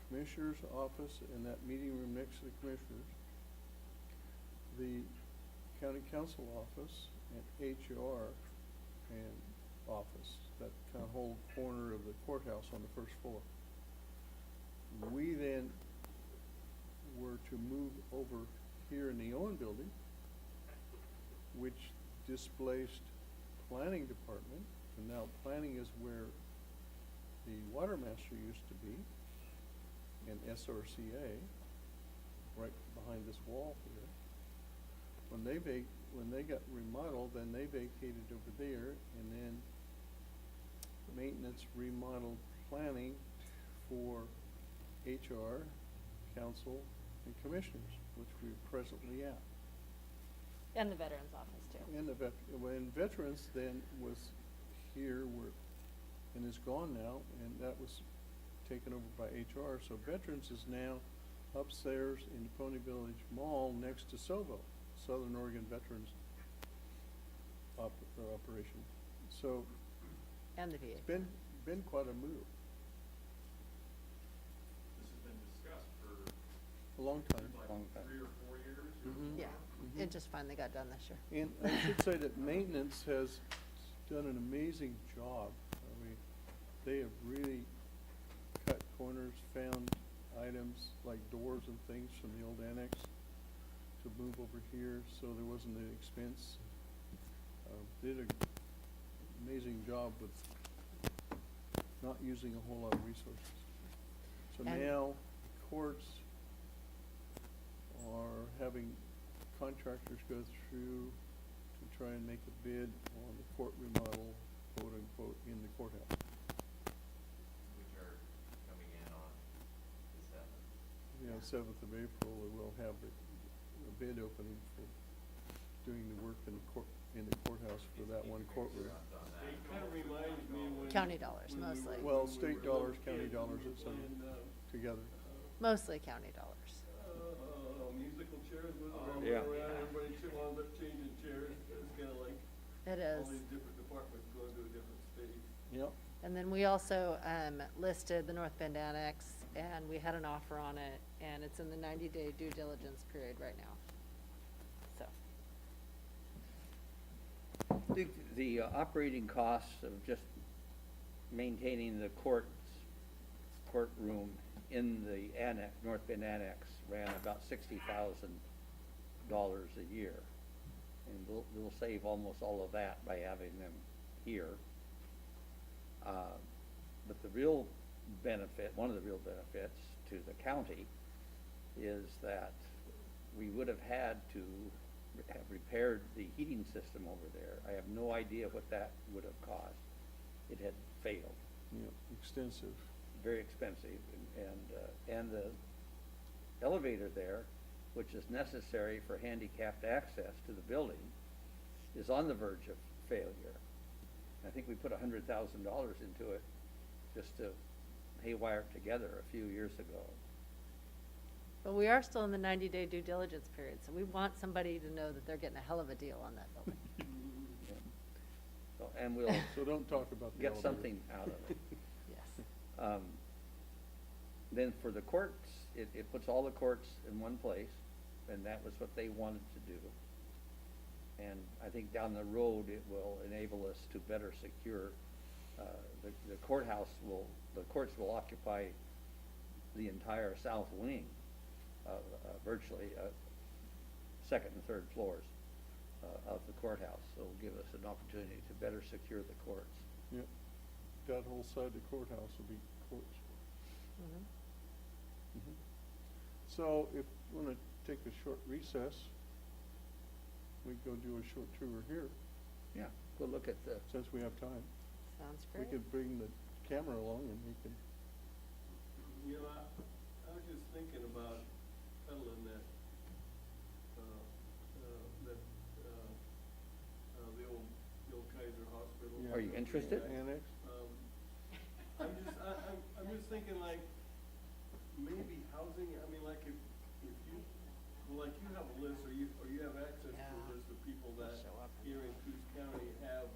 commissioner's office and that meeting room next to the commissioners, the county council office and HR and office, that kind of whole corner of the courthouse on the first floor. We then were to move over here in the Owen building, which displaced planning department, and now planning is where the water master used to be, and SRCA, right behind this wall here. When they got remodeled, then they vacated over there, and then maintenance remodeled planning for HR, council, and commissioners, which we're presently at. And the veterans office too. And when veterans then was here, and is gone now, and that was taken over by HR, so veterans is now upstairs in the Pony Village Mall next to SOVO, Southern Oregon Veterans Operation. So And the VA. it's been been quite a move, This has been discussed for a long time. like Long time. 3 or 4 years. Mhm. Yeah, it just finally got done this year. And I should say that maintenance has done an amazing job. I mean, they have really cut corners, found items like doors and things from the old annex to move over here, so there wasn't an expense. Did an amazing job with not using a whole lot of resources. So And- now courts are having contractors go through to try and make a bid on the court remodel, quote unquote, in the courthouse. Which are coming in on the 7th. Yeah, 7th of April, we'll have the bid opening for doing the work in the courthouse for that one courtroom. It kind of reminds me when. County dollars, when we mostly. were- Well, when we state were dollars, little county kids, dollars, we were it's all playing, together. Mostly county dollars. musical chairs with them Yeah. running around, everybody wound up changing chairs. It's kind of like It all is. these different departments going to a different stage. Yep. And then we also listed the North Bend Annex, and we had an offer on it, and it's in the 90-day due diligence period right now. So, The operating costs of just maintaining the courtroom in the annex, North Bend Annex, ran about $60,000 a year. And we'll save almost all of that by having them here. But the real benefit, one of the real benefits to the county is that we would have had to have repaired the heating system over there. I have no idea what that would have cost. It had failed, Yep, extensive. very expensive, and the elevator there, which is necessary for handicapped access to the building, is on the verge of failure. I think we put $100,000 into it just to haywire it together a few years ago. but we are still in the 90-day due diligence period, so we want somebody to know that they're getting a hell of a deal on that building. Yeah. So, and we'll So don't talk about the get elevator. something out of it. Yes. Then for the courts, it puts all the courts in one place, and that was what they wanted to do. And I think down the road, it will enable us to better secure, the courthouse the courts will occupy the entire south wing, virtually, second and third floors, of the courthouse. So it'll give us an opportunity to better secure the courts. Yep. That whole side of the courthouse will be courts. Mhm. Mhm. So if we want to take a short recess, we go do a short tour here, Yeah, go look at the, since we have time. Sounds We great. could bring the camera along and we can, You know, I was just thinking about peddling that, the old Kaiser Hospital. Yeah. Are you interested? annex. I'm just thinking like, maybe housing, I mean, like if you, well, like you have a list, or you have access to a Yeah. list of people that Show up. here in Coos County have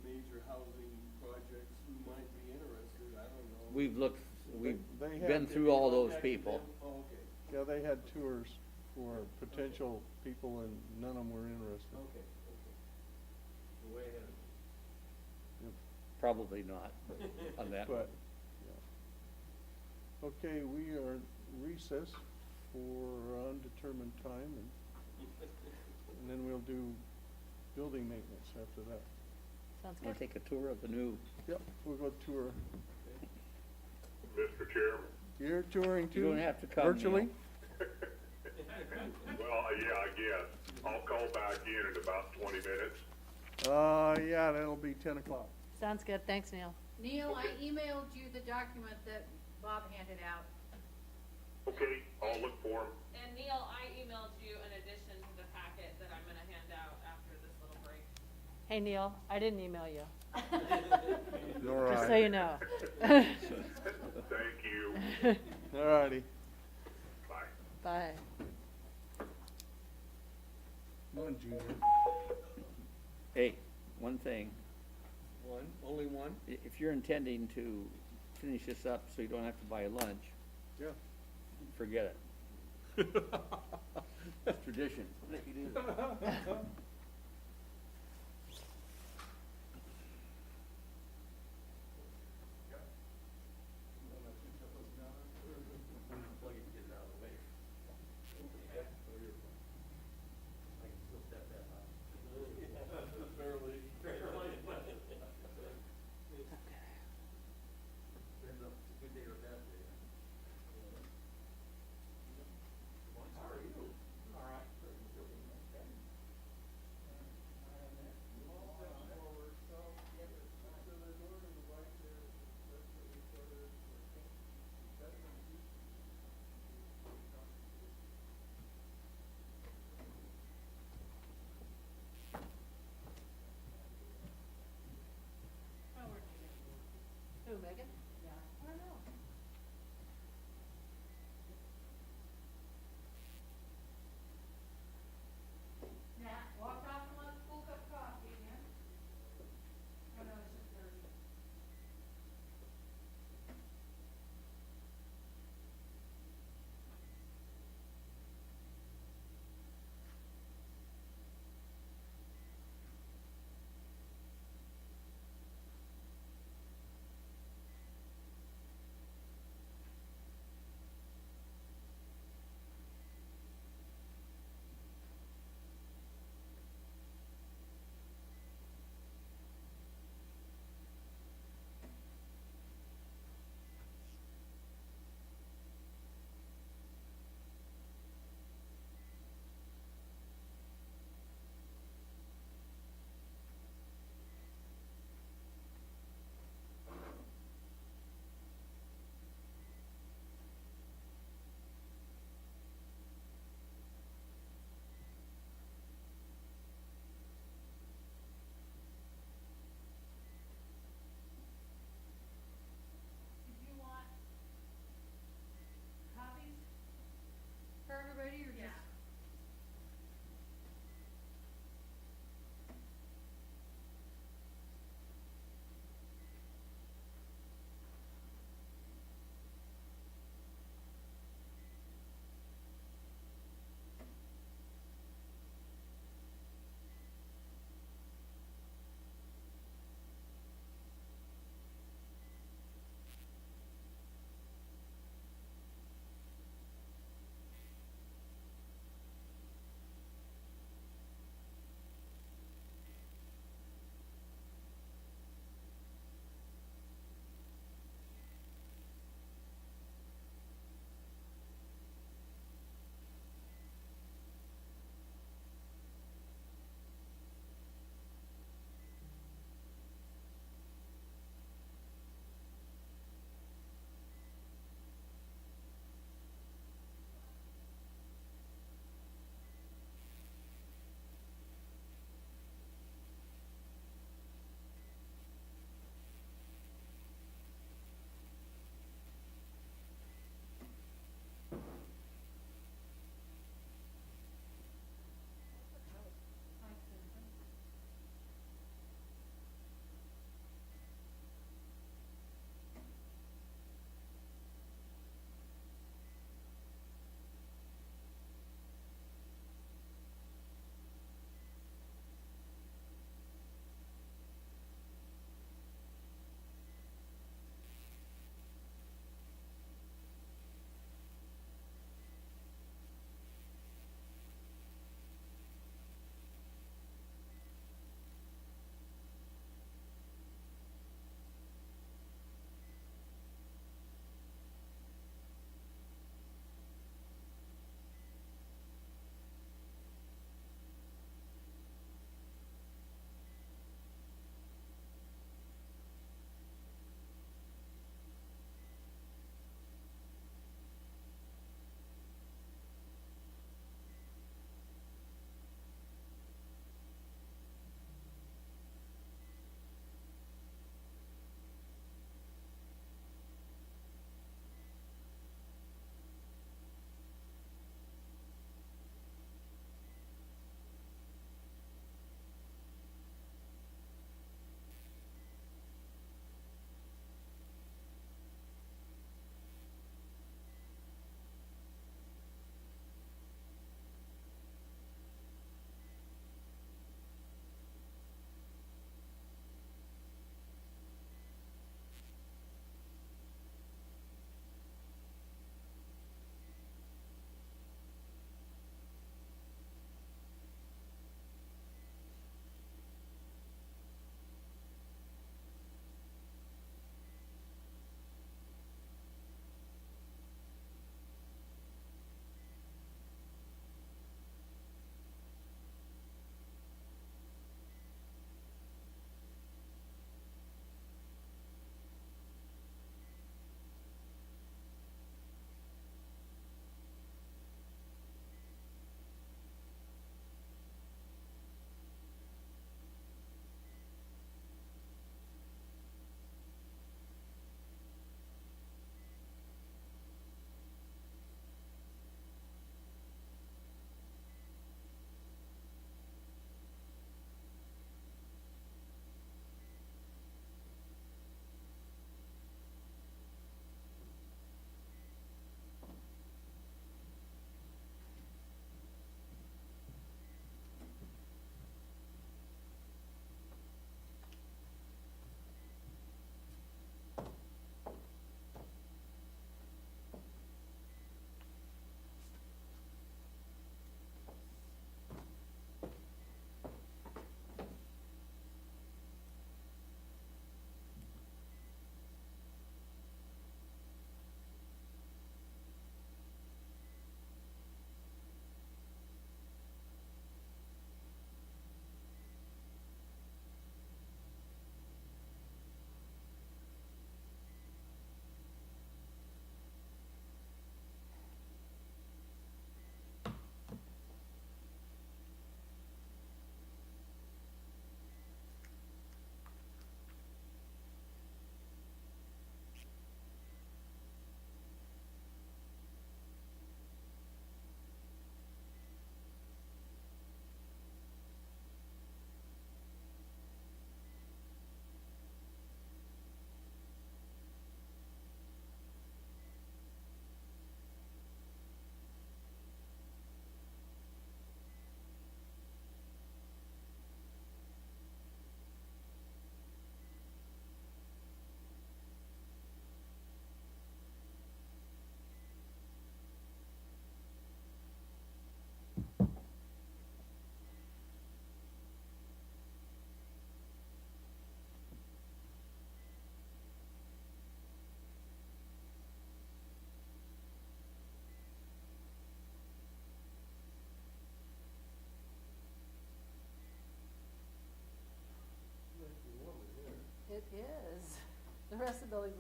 major housing projects who might be interested, I don't know. we've looked, we've They been have- through all those Contacted people. them? Oh, okay, Yeah, they had tours for potential people and none of them were interested. okay. Way ahead of me. Yep. Probably not on that one. But, yeah. Okay, we are in recess for undetermined time and then we'll do building maintenance after that. Sounds Want good. to take a tour of the new, Yep, we'll go tour. Mr. Chairman. You're touring too? You don't have to come, Virtually? Neil. Well, yeah, I guess. I'll call back in about 20 minutes. Yeah, that'll be 10 o'clock. Sounds good. Thanks, Neil. Neil, I emailed you the document that Bob handed out. Okay, I'll look for him. And Neil, I emailed you an addition to the packet that I'm gonna hand out after this little break. Hey, Neil, I didn't email you, All just so right. you know. Thank you. All righty. Bye. Bye. Come on, Junior. Hey, one thing, One, only one? If you're intending to finish this up so you don't have to buy lunch, Yeah. forget it. It's tradition. Let you do that. Who, Megan? Yeah. I don't know. Nat, walk off and let the full cup of coffee in here. Oh, no, it's just Thursday.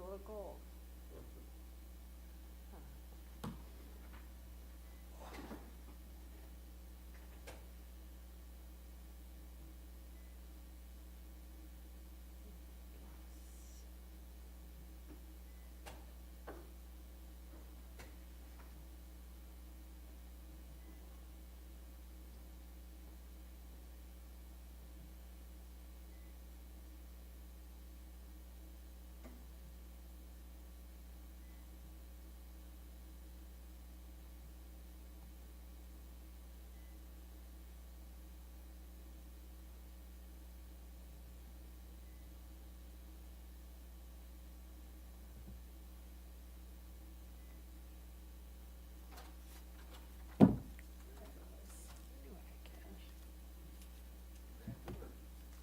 load of gold. Huh.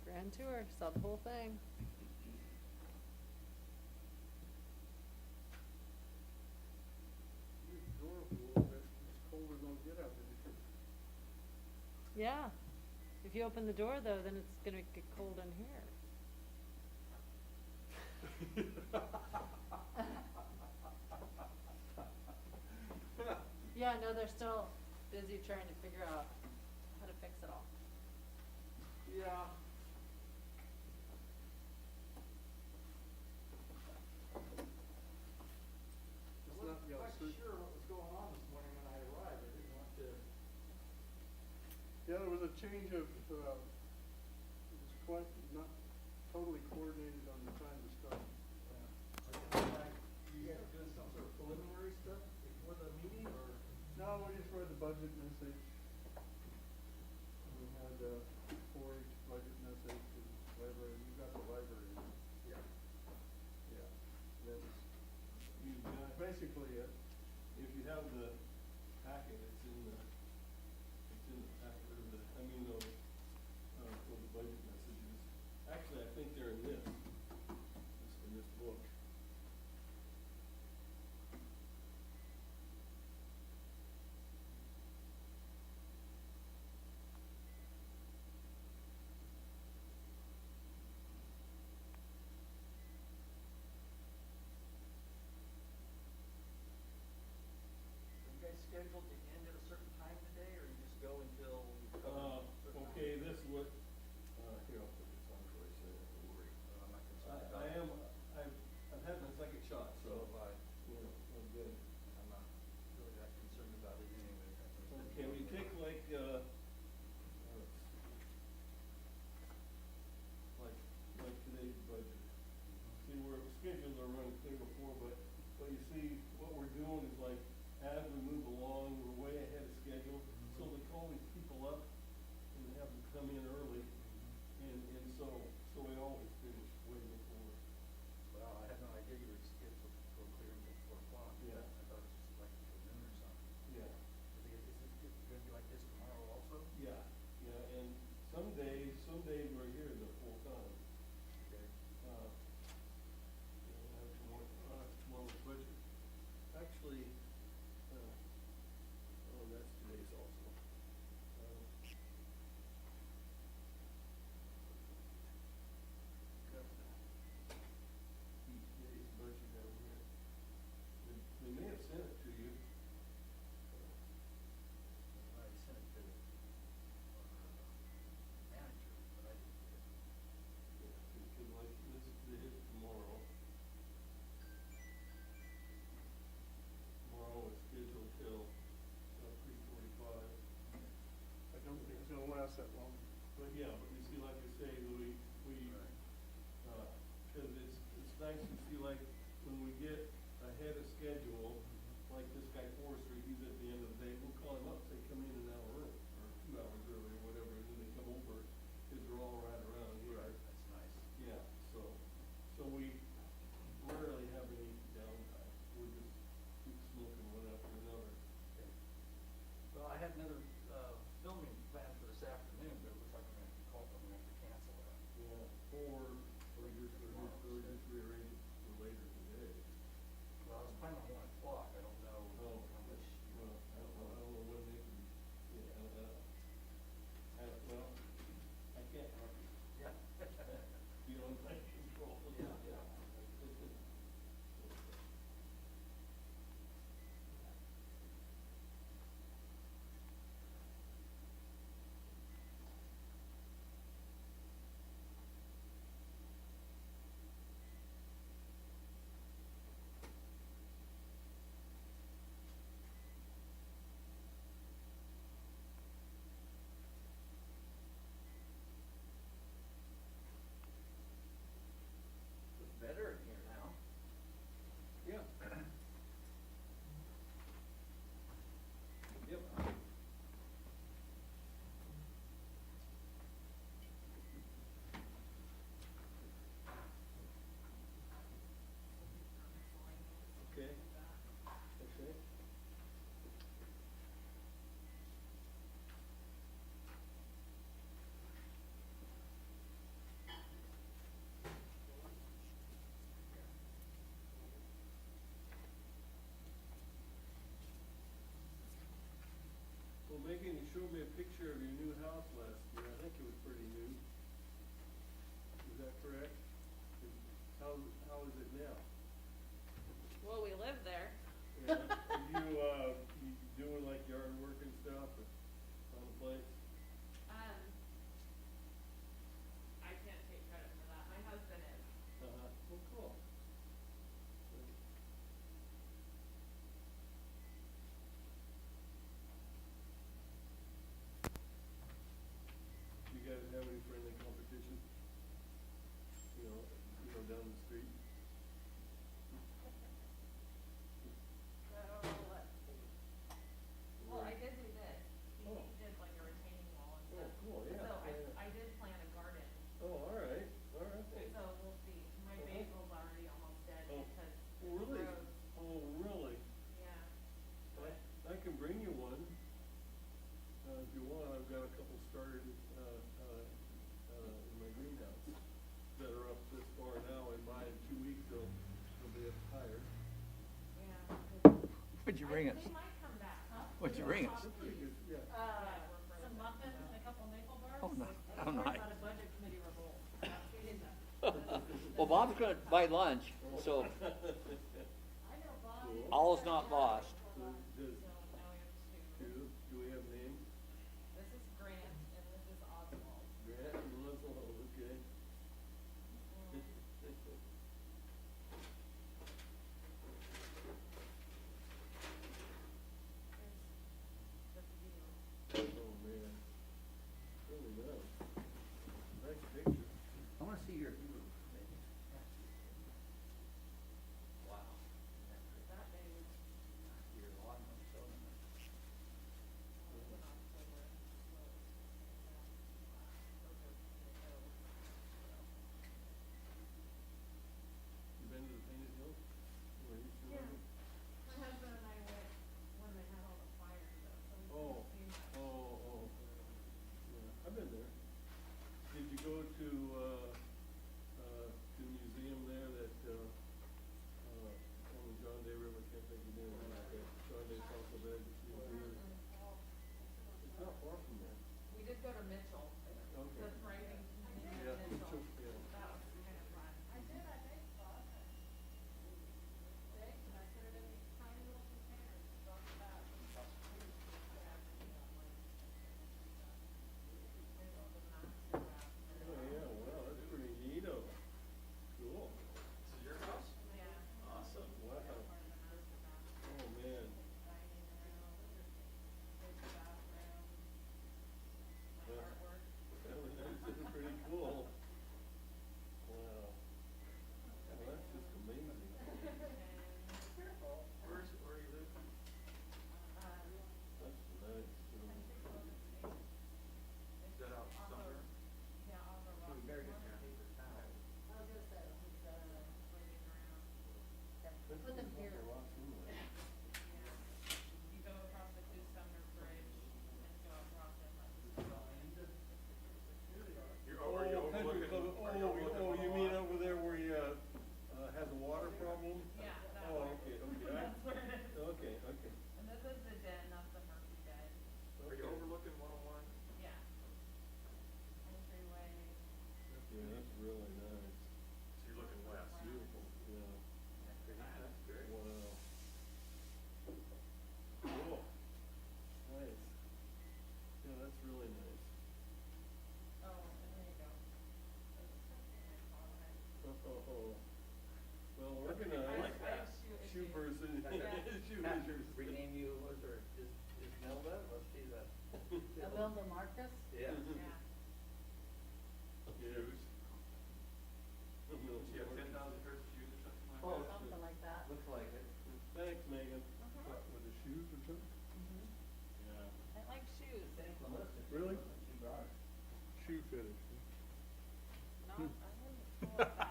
Grand tour, saw the whole thing. It's adorable, it's cold as don't get out there. Yeah. If you open the door though, then it's gonna get cold in here. Yeah, no, they're still busy trying to figure out how to fix it all. Yeah. It's not, yeah, Quite sure what was going on this morning when I arrived, I didn't want to. yeah, there was a change of, it was quite, not totally coordinated on the time to start. You guys are doing some sort of preliminary stuff before the meeting, or? No, we just read the budget message. We had, 4-H budget message and library, you got the library. Yeah. Yeah, that's You've got, basically it. if you have the packet, it's in the packet, or the, I mean, for the budget messages. Actually, I think they're in this book. Are you guys scheduled to end at a certain time today, or you just go until you cover a certain amount? Okay, this what, here, I'll put this on for you, so you don't have to worry. I'm not concerned about I it. am, I've had my second shot, So so, have I. you know, I'm good. I'm not really that concerned about it anyway. Okay, we take like today's budget. See, we're scheduled to run clear before, but you see, what we're doing is like, as we move along, we're way ahead of schedule. So they call these people up and they have them come in early, and so we always finish way before. Well, I had no idea you were scheduled to go clear until 4 o'clock. Yeah. I thought it was just like till noon or something. Yeah. Is it gonna be like this tomorrow also? Yeah, yeah, and some days we're here the full time. Okay. Tomorrow's budget. Actually, that's today's also. Got each day's budget down here. They may have sent it to you. I sent it to the manager, but I didn't get it. Yeah, because like, this is tomorrow. Tomorrow is scheduled till 3:45. I don't think it's gonna last that long. But yeah, but you see, like I say, cause it's nice to see, like, when we get ahead of schedule, like this guy Forrester, he's at the end of the day, we'll call him up, say, come in an hour early, or 2 hours early, or whatever, and then they come over, cause they're all right around here. Right, that's nice. Yeah, so we rarely have any downtime, we just keep smoking one after another. Okay. Well, I had another, filming planned for this afternoon, but it looks like I'm gonna have to cancel that. Yeah, or just rearrange it for later today. Well, I was planning on 1 o'clock, I don't know Oh, how much. well, I don't know when they can, well, I can't help you. Yeah. You don't take control. Yeah, yeah. is it now? Well, we live there. Yeah. You doing like yard work and stuff on the place? I can't take credit for that. My husband is. Uh-huh, well, cool. You guys have any friendly competition? Down the street? So, let's see. Well, I did do this. He Oh. did like a retaining wall and Oh, stuff. cool, yeah, So yeah. I did plant a garden. Oh, all right. So we'll see. My Uh-huh. basil's already almost dead Oh, because really? the roads. Oh, really? Yeah. I can bring you one, if you want. I've got a couple started, in my greenhouse that are up this far now, and by in 2 weeks, they'll be up higher. Yeah. What'd you bring us? They might come back. What'd you bring us? Pretty good, yeah. Some muffins and a couple maple bars? Oh, no. That's Oh, nice. not a budget committee revolt. Well, Bob's gonna buy lunch, so I know Bob. Cool. all's not lost. So does, So now we have two. do we have names? This is Grant and this is Oswald. Grant and Melissa, okay. Oh, man. Really nice. Nice picture. I wanna see your. Wow. That day was Your lawn looks so nice. in October. So You been to the Painted Hills? Where you used to Yeah. live? My husband and I went when they had all the fires though, so we Oh, couldn't see much. oh. Yeah, I've been there. Did you go to the museum there that, on the John Day River, can't think of the name of it, that John Day Fossil Bed Museum? It's not far from there. We did go to Mitchell, Okay. the thriving community Yeah, of Mitchell. yeah. That was kind of fun. I did, I baked lots and baked and I put it in these tiny little containers, brought it back. Oh, yeah, wow, that's pretty neato. Cool. This is your house? Yeah. Awesome. Wow. Oh, man. Dining room, big bathroom, my Yeah. artwork. That's pretty cool. Wow. Well, that's just amazing. Where you live? That's nice. Is that out somewhere? Yeah, all the rock. Very good neighbor town. I was gonna say, he's, Waiting around. That's Put them a here. lot anyway. Yeah. You go across the Coos Bridge and go across it like. Oh, Country Club, you mean over there where you, has a water problem? Yeah, that Oh, way. okay. That's where it is. Okay. And this is the den, not the Murphy den. Are you overlooking 101? Yeah. Entryway. Yeah, that's really nice. So you're looking west. Beautiful, yeah. That's good. Wow. Cool. Nice. Yeah, that's really nice. Oh, and there you go. There's a section I call it. Oh. Well organized. I have shoe Shoe issues. person. Yeah. Shoe Matt, issues. rename you, was there, is Melda, was she the? Imelda Marcus? Yeah. Yeah. Yes. Do you have 10,000 pairs of shoes or something like Oh, that? Something like that. Looks like it. Thanks, Megan. What, with the shoes or something? Yeah. I like shoes. Thanks, Melissa. Really? She brought it. Shoe fetish. No, I wouldn't call it that.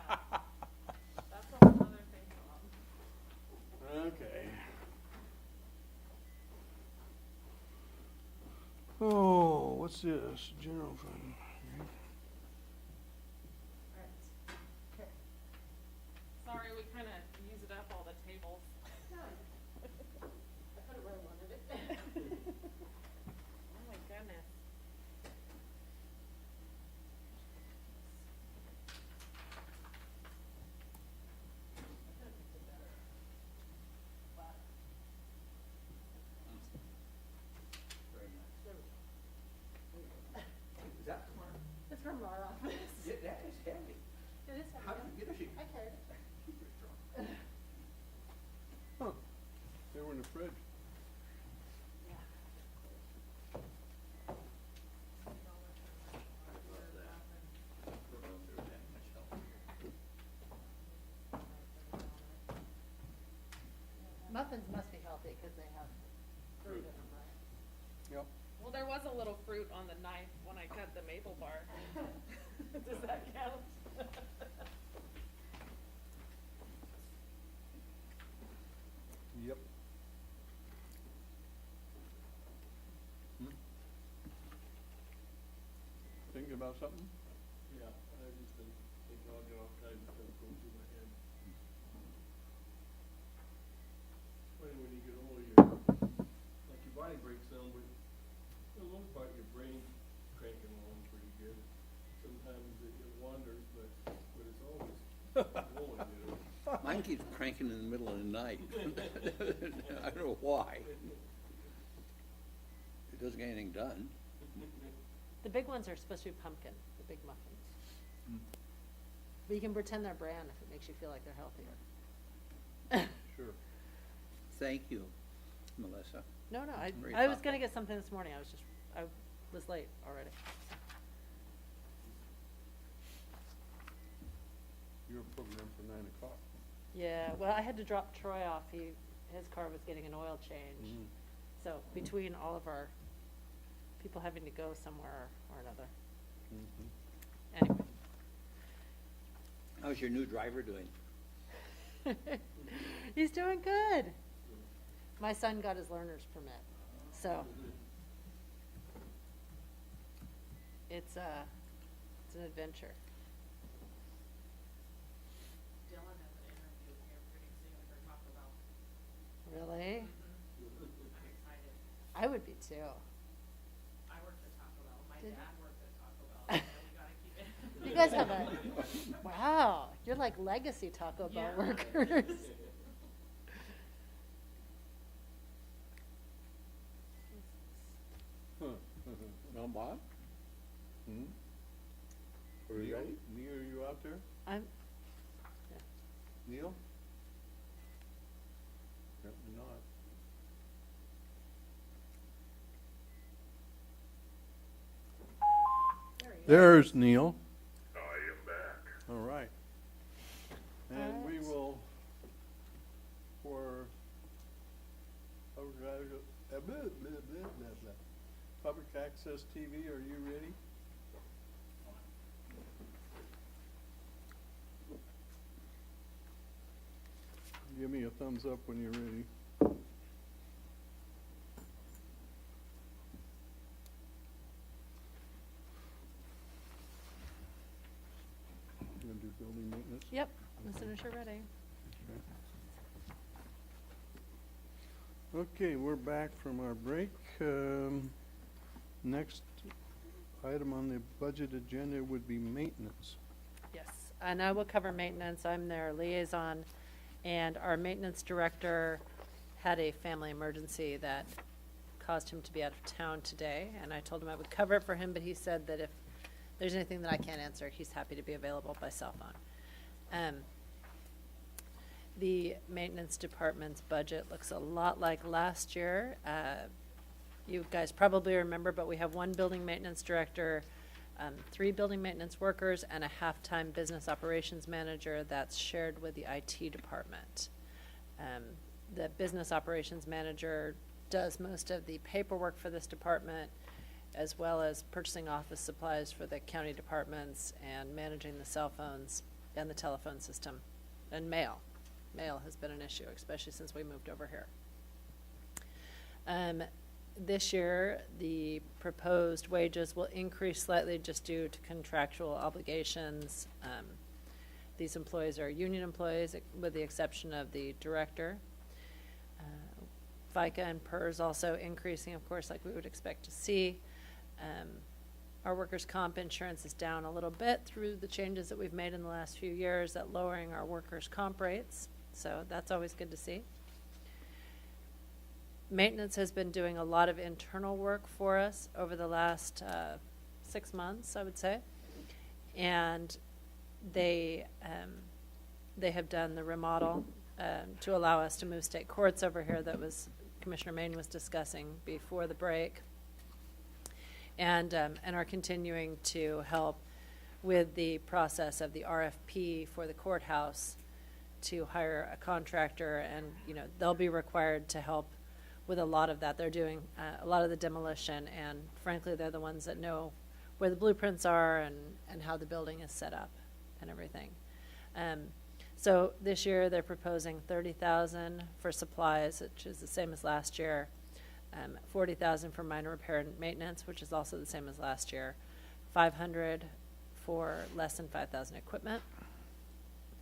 That's a whole other thing, Bob. Okay. Oh, what's this? General fund. Okay. Sorry, we kind of used up all the tables. I put it where I wanted it. Oh my goodness. Muffins must be healthy because they have fruit in them, right? Yep. Well, there was a little fruit on the knife when I cut the maple bar. Does that count? Yep. Thinking about something? Yeah, I just been thinking all day, all kinds of stuff going through my head. Funny when you get older, like your body breaks down, but for the most part, your brain's cranking along pretty good. Sometimes it wanders, but it's always going, you know. Mine keeps cranking in the middle of the night. I don't know why. It doesn't get anything done. The big ones are supposed to be pumpkin, the big muffins. But you can pretend they're bran if it makes you feel like they're healthier. Sure. Thank you, Melissa. No, Very I was thoughtful. gonna get something this morning, I was late already. You're programmed for 9 o'clock. Yeah, well, I had to drop Troy off, his car was getting an oil change. Mm. So between all of our people having to go somewhere or another, Mhm. anyway. How's your new driver doing? He's doing good. My son got his learner's permit, so it's an adventure. Dylan has an interview here pretty soon for Taco Bell. Really? I'm excited. I would be too. I worked at Taco Bell. My Did- dad worked at Taco Bell, so we gotta keep it. You guys have a, wow, you're like legacy Taco Bell Yeah. workers. No, Bob? Hmm? Are we Neil? ready? Neil, are you out there? I'm, Neil? Apparently not. There's Neil. I am back. All right. And we Alright. will, for public access TV, are you ready? Give me a thumbs up when you're ready. You gonna do building maintenance? yep, as soon as you're ready. Okay, we're back from our break. Next item on the budget agenda would be maintenance. Yes, and I will cover maintenance. I'm their liaison, and our maintenance director had a family emergency that caused him to be out of town today, and I told him I would cover it for him, but he said that if there's anything that I can't answer, he's happy to be available by cell phone. The maintenance department's budget looks a lot like last year. You guys probably remember, but we have one building maintenance director, 3 building maintenance workers, and a half-time business operations manager that's shared with the IT department. The business operations manager does most of the paperwork for this department, as well as purchasing office supplies for the county departments and managing the cell phones and the telephone system and mail. Mail has been an issue, especially since we moved over here. This year, the proposed wages will increase slightly just due to contractual obligations. These employees are union employees, with the exception of the director. FICA and PERS also increasing, of course, like we would expect to see. Our workers' comp insurance is down a little bit through the changes that we've made in the last few years at lowering our workers' comp rates, so that's always good to see. Maintenance has been doing a lot of internal work for us over the last 6 months, I would say, and they have done the remodel to allow us to move state courts over here that was Commissioner Main was discussing before the break, and are continuing to help with the process of the RFP for the courthouse to hire a contractor, and, they'll be required to help with a lot of that. They're doing a lot of the demolition, and frankly, they're the ones that know where the blueprints are and how the building is set up and everything. So this year, they're proposing $30,000 for supplies, which is the same as last year. $40,000 for minor repair and maintenance, which is also the same as last year. $500 for less than $5,000 equipment,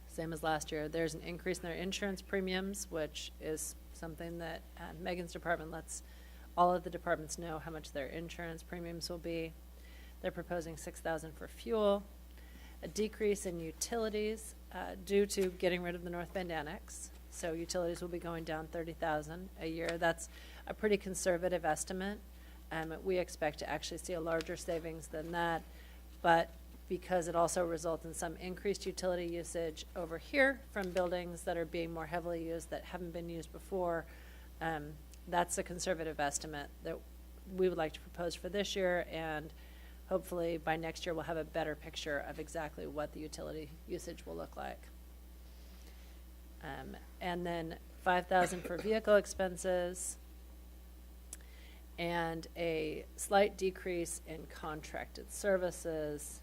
same as last year. There's an increase in their insurance premiums, which is something that Megan's department lets all of the departments know how much their insurance premiums will be. They're proposing $6,000 for fuel, a decrease in utilities due to getting rid of the North Bend Annex. So utilities will be going down $30,000 a year. That's a pretty conservative estimate. We expect to actually see a larger savings than that, but because it also results in some increased utility usage over here from buildings that are being more heavily used that haven't been used before, that's a conservative estimate that we would like to propose for this year, and hopefully by next year we'll have a better picture of exactly what the utility usage will look like. And then $5,000 for vehicle expenses, and a slight decrease in contracted services,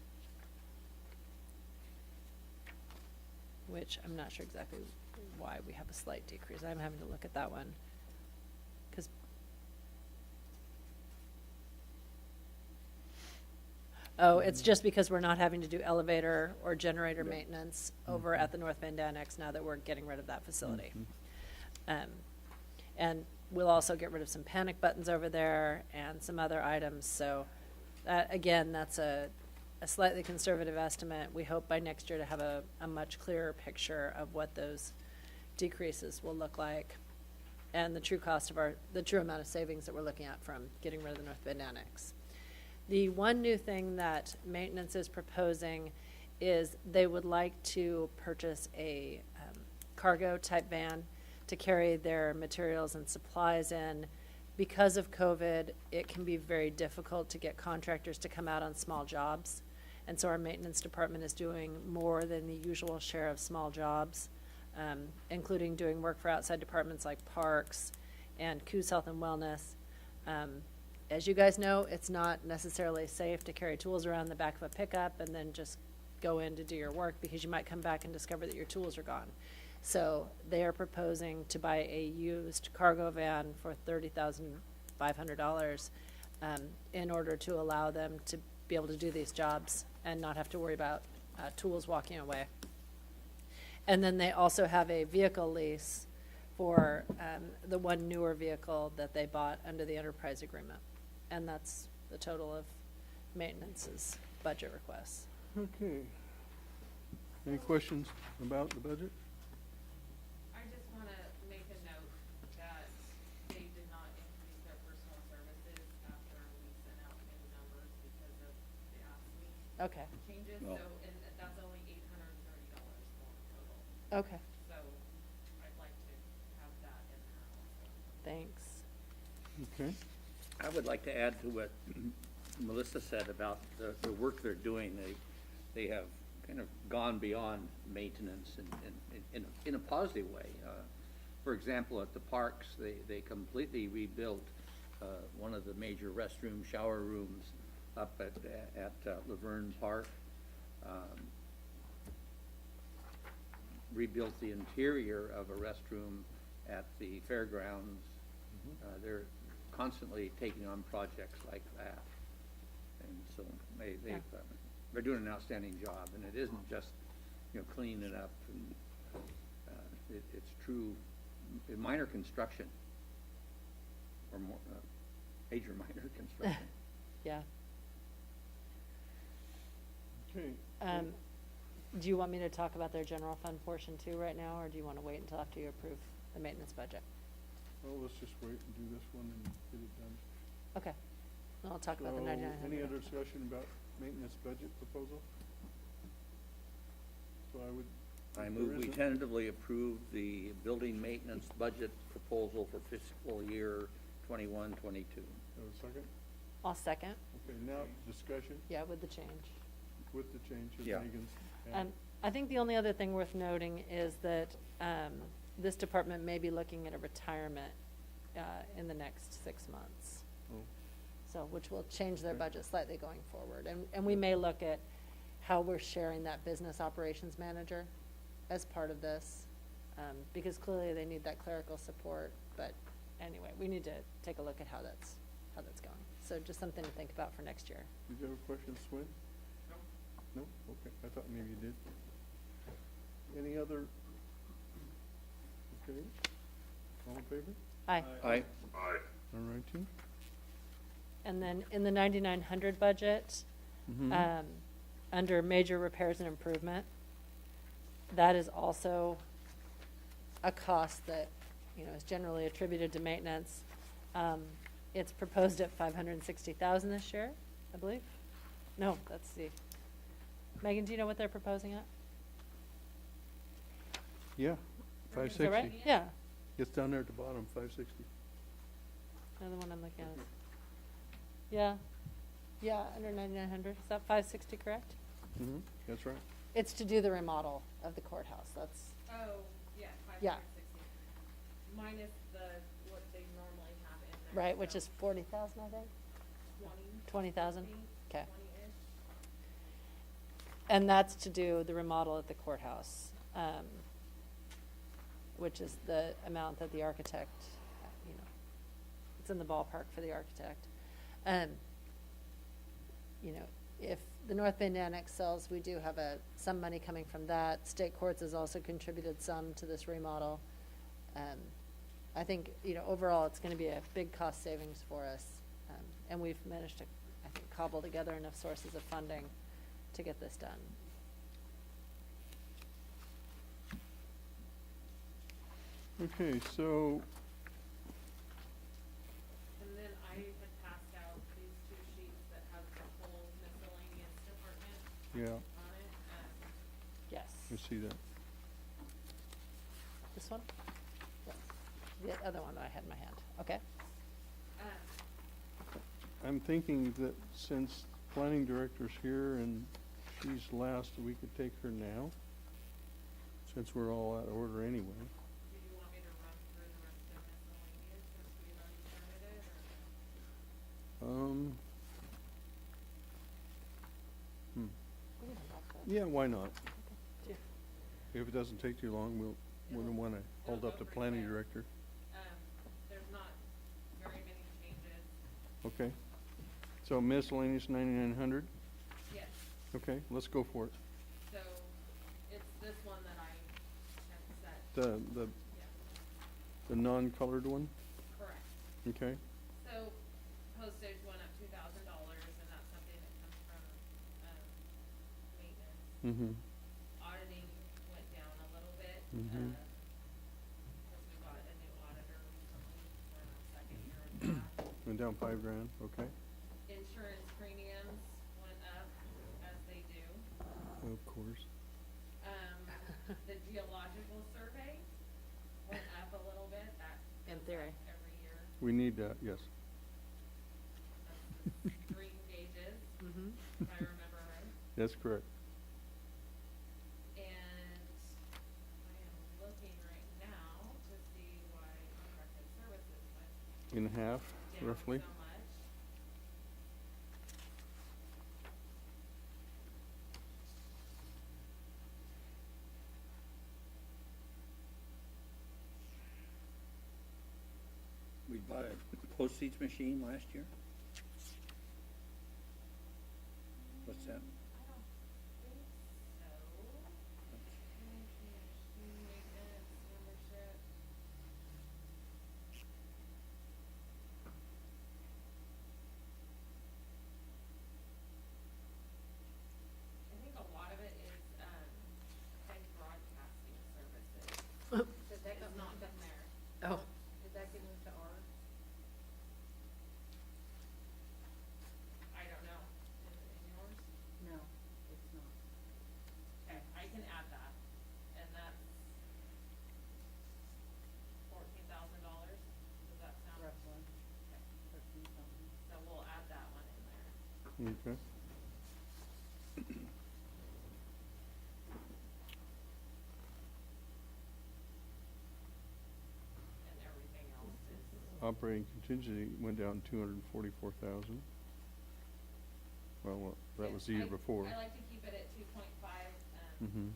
which I'm not sure exactly why we have a slight decrease. I'm having to look at that one. It's just because we're not having to do elevator or generator maintenance over at the North Bend Annex now that we're getting rid of that facility. And we'll also get rid of some panic buttons over there and some other items. So again, that's a slightly conservative estimate. We hope by next year to have a much clearer picture of what those decreases will look like and the true cost of the true amount of savings that we're looking at from getting rid of the North Bend Annex. The one new thing that maintenance is proposing is they would like to purchase a cargo type van to carry their materials and supplies in. Because of COVID, it can be very difficult to get contractors to come out on small jobs. And so our maintenance department is doing more than the usual share of small jobs, including doing work for outside departments like parks and Coos Health and Wellness. As you guys know, it's not necessarily safe to carry tools around the back of a pickup and then just go in to do your work, because you might come back and discover that your tools are gone. So they are proposing to buy a used cargo van for $30,500 in order to allow them to be able to do these jobs and not have to worry about tools walking away. And then they also have a vehicle lease for the one newer vehicle that they bought under the enterprise agreement. And that's the total of maintenance's budget requests. Okay. Any questions about the budget? I just wanna make a note that they did not increase their personal services after we sent out new numbers because of the ASME Okay. changes, Oh. so, and that's only $830 more total. Okay. So I'd like to have that in there also. Thanks. Okay. I would like to add to what Melissa said about the work they're doing. They have kind of gone beyond maintenance in a positive way. For example, at the parks, they completely rebuilt one of the major restroom, shower rooms up at Laverne Park. Rebuilt the interior of a restroom at the fairgrounds. They're constantly taking on projects like that, and so they're doing an outstanding job. And it isn't just cleaning it up, and it's true minor construction, or more major minor construction. Yeah. Okay. Do you want me to talk about their general fund portion too right now, or do you want to wait until after you approve the maintenance budget? Well, let's just wait and do this one and get it done. Okay. I'll talk about the So, 9900. any other discussion about maintenance budget proposal? So I would. I if move there we isn't- tentatively approve the building maintenance budget proposal for fiscal year 21-22. Have a second? I'll second. Okay, now discussion Yeah, with the change. with the change of Yeah. Megan's. Um, I think the only other thing worth noting is that this department may be looking at a retirement in the next 6 months. Oh. So, which will change their Okay. budget slightly going forward. And we may look at how we're sharing that business operations manager as part of this, because clearly they need that clerical support. But anyway, we need to take a look at how that's going. So just something to think about for next year. Did you have a question, Swin? No? Okay, I thought maybe you did. Any other? Okay, all in favor? Aye. Aye. Aye. All righty. And then in the 9,900 budget, Mhm. under major repairs and improvement, that is also a cost that, you know, is generally attributed to maintenance. It's proposed at 560,000 this year, I believe. No, that's the, Megan, do you know what they're proposing at? Yeah, Is that right? 560. Yeah, It's down there at the bottom, 560. another one I'm looking at. Yeah, under 9,900, is that 560 correct? Mm-hmm, that's right. It's to do the remodel of the courthouse, that's, Oh, yeah, Yeah. 560. Minus what they normally have in there. right, which so is 40,000, I think? 20,000? 'Kay. 20-ish. And that's to do the remodel at the courthouse, which is the amount that the architect, you know, it's in the ballpark for the architect. You know, if the North Bend Annex sells, we do have some money coming from that. State Courts has also contributed some to this remodel. I think, you know, overall, it's gonna be a big cost savings for us. And we've managed to, I think, cobble together enough sources of funding to get this done. Okay, so, And then I had passed out these 2 sheets that have the whole miscellaneous department yeah, on it. Yes. I see that. This one? Yes. The other one that I had in my hand. Okay. I'm thinking that since planning director's here and she's last, we could take her now, since we're all out of order anyway. Do you want me to run through the rest of miscellaneous since we've already started it, or? We can have that. Yeah, why not? Okay. If it doesn't take too long, wouldn't wanna hold up the planning director. There's not very many changes. Okay. So miscellaneous 9,900? Yes, Okay, let's go for it. so it's this one that I had set, The yeah, the non-colored one? correct. Okay. So postage went up $2,000, and that's something that comes from, maintenance. Mm-hmm. Auditing went down a little bit, Mhm. because we got a new auditor recently, we're in our 2nd year of that. Went down $5,000, okay. Insurance premiums went up, as they do. Of course. The geological survey went up a little bit, that In goes theory. up every year. We need that, yes. That's the stream gauges, Mm-hmm. if I remember right. That's correct. And I am looking right now to see why contracted services went In half, down roughly. so much. We bought a postage machine last year? What's that? I don't think so. Maintenance, membership. I think a lot of it is, like broadcasting services. Did that It's get not moved in there. Oh, Did that get moved to ours? I don't know. Is it in yours? No, it's not. Okay, I can add that, and that's $14,000. Does that sound? Roughly. Okay, 13 something. so we'll add that one in there. Okay. operating contingency went down 244,000. Well, that was the year before. I like to keep it at 2.5. Mm-hmm.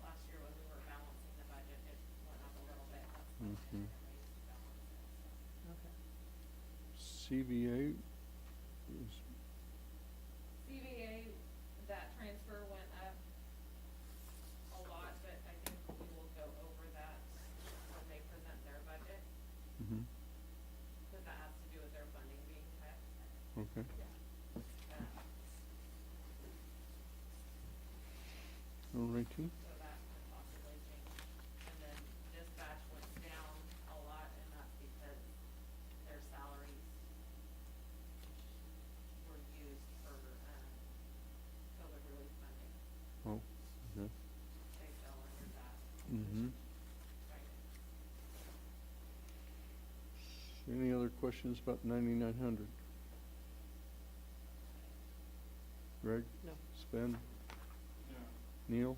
Last year when we were balancing the budget, it went up a little bit. That's why I Mhm. did raise to balance it, so. Okay. CVA is, CVA, that transfer went up a lot, but I think we will go over that when they present their budget, mhm, because that has to do with their funding being cut. okay. All righty. So that could possibly change. And then dispatch went down a lot, and that's because their salaries were used for, COVID relief funding. Oh, okay. They fell under that. Mm-hmm. Right. Any other questions about 9,900? Greg? No. Sven? Neil?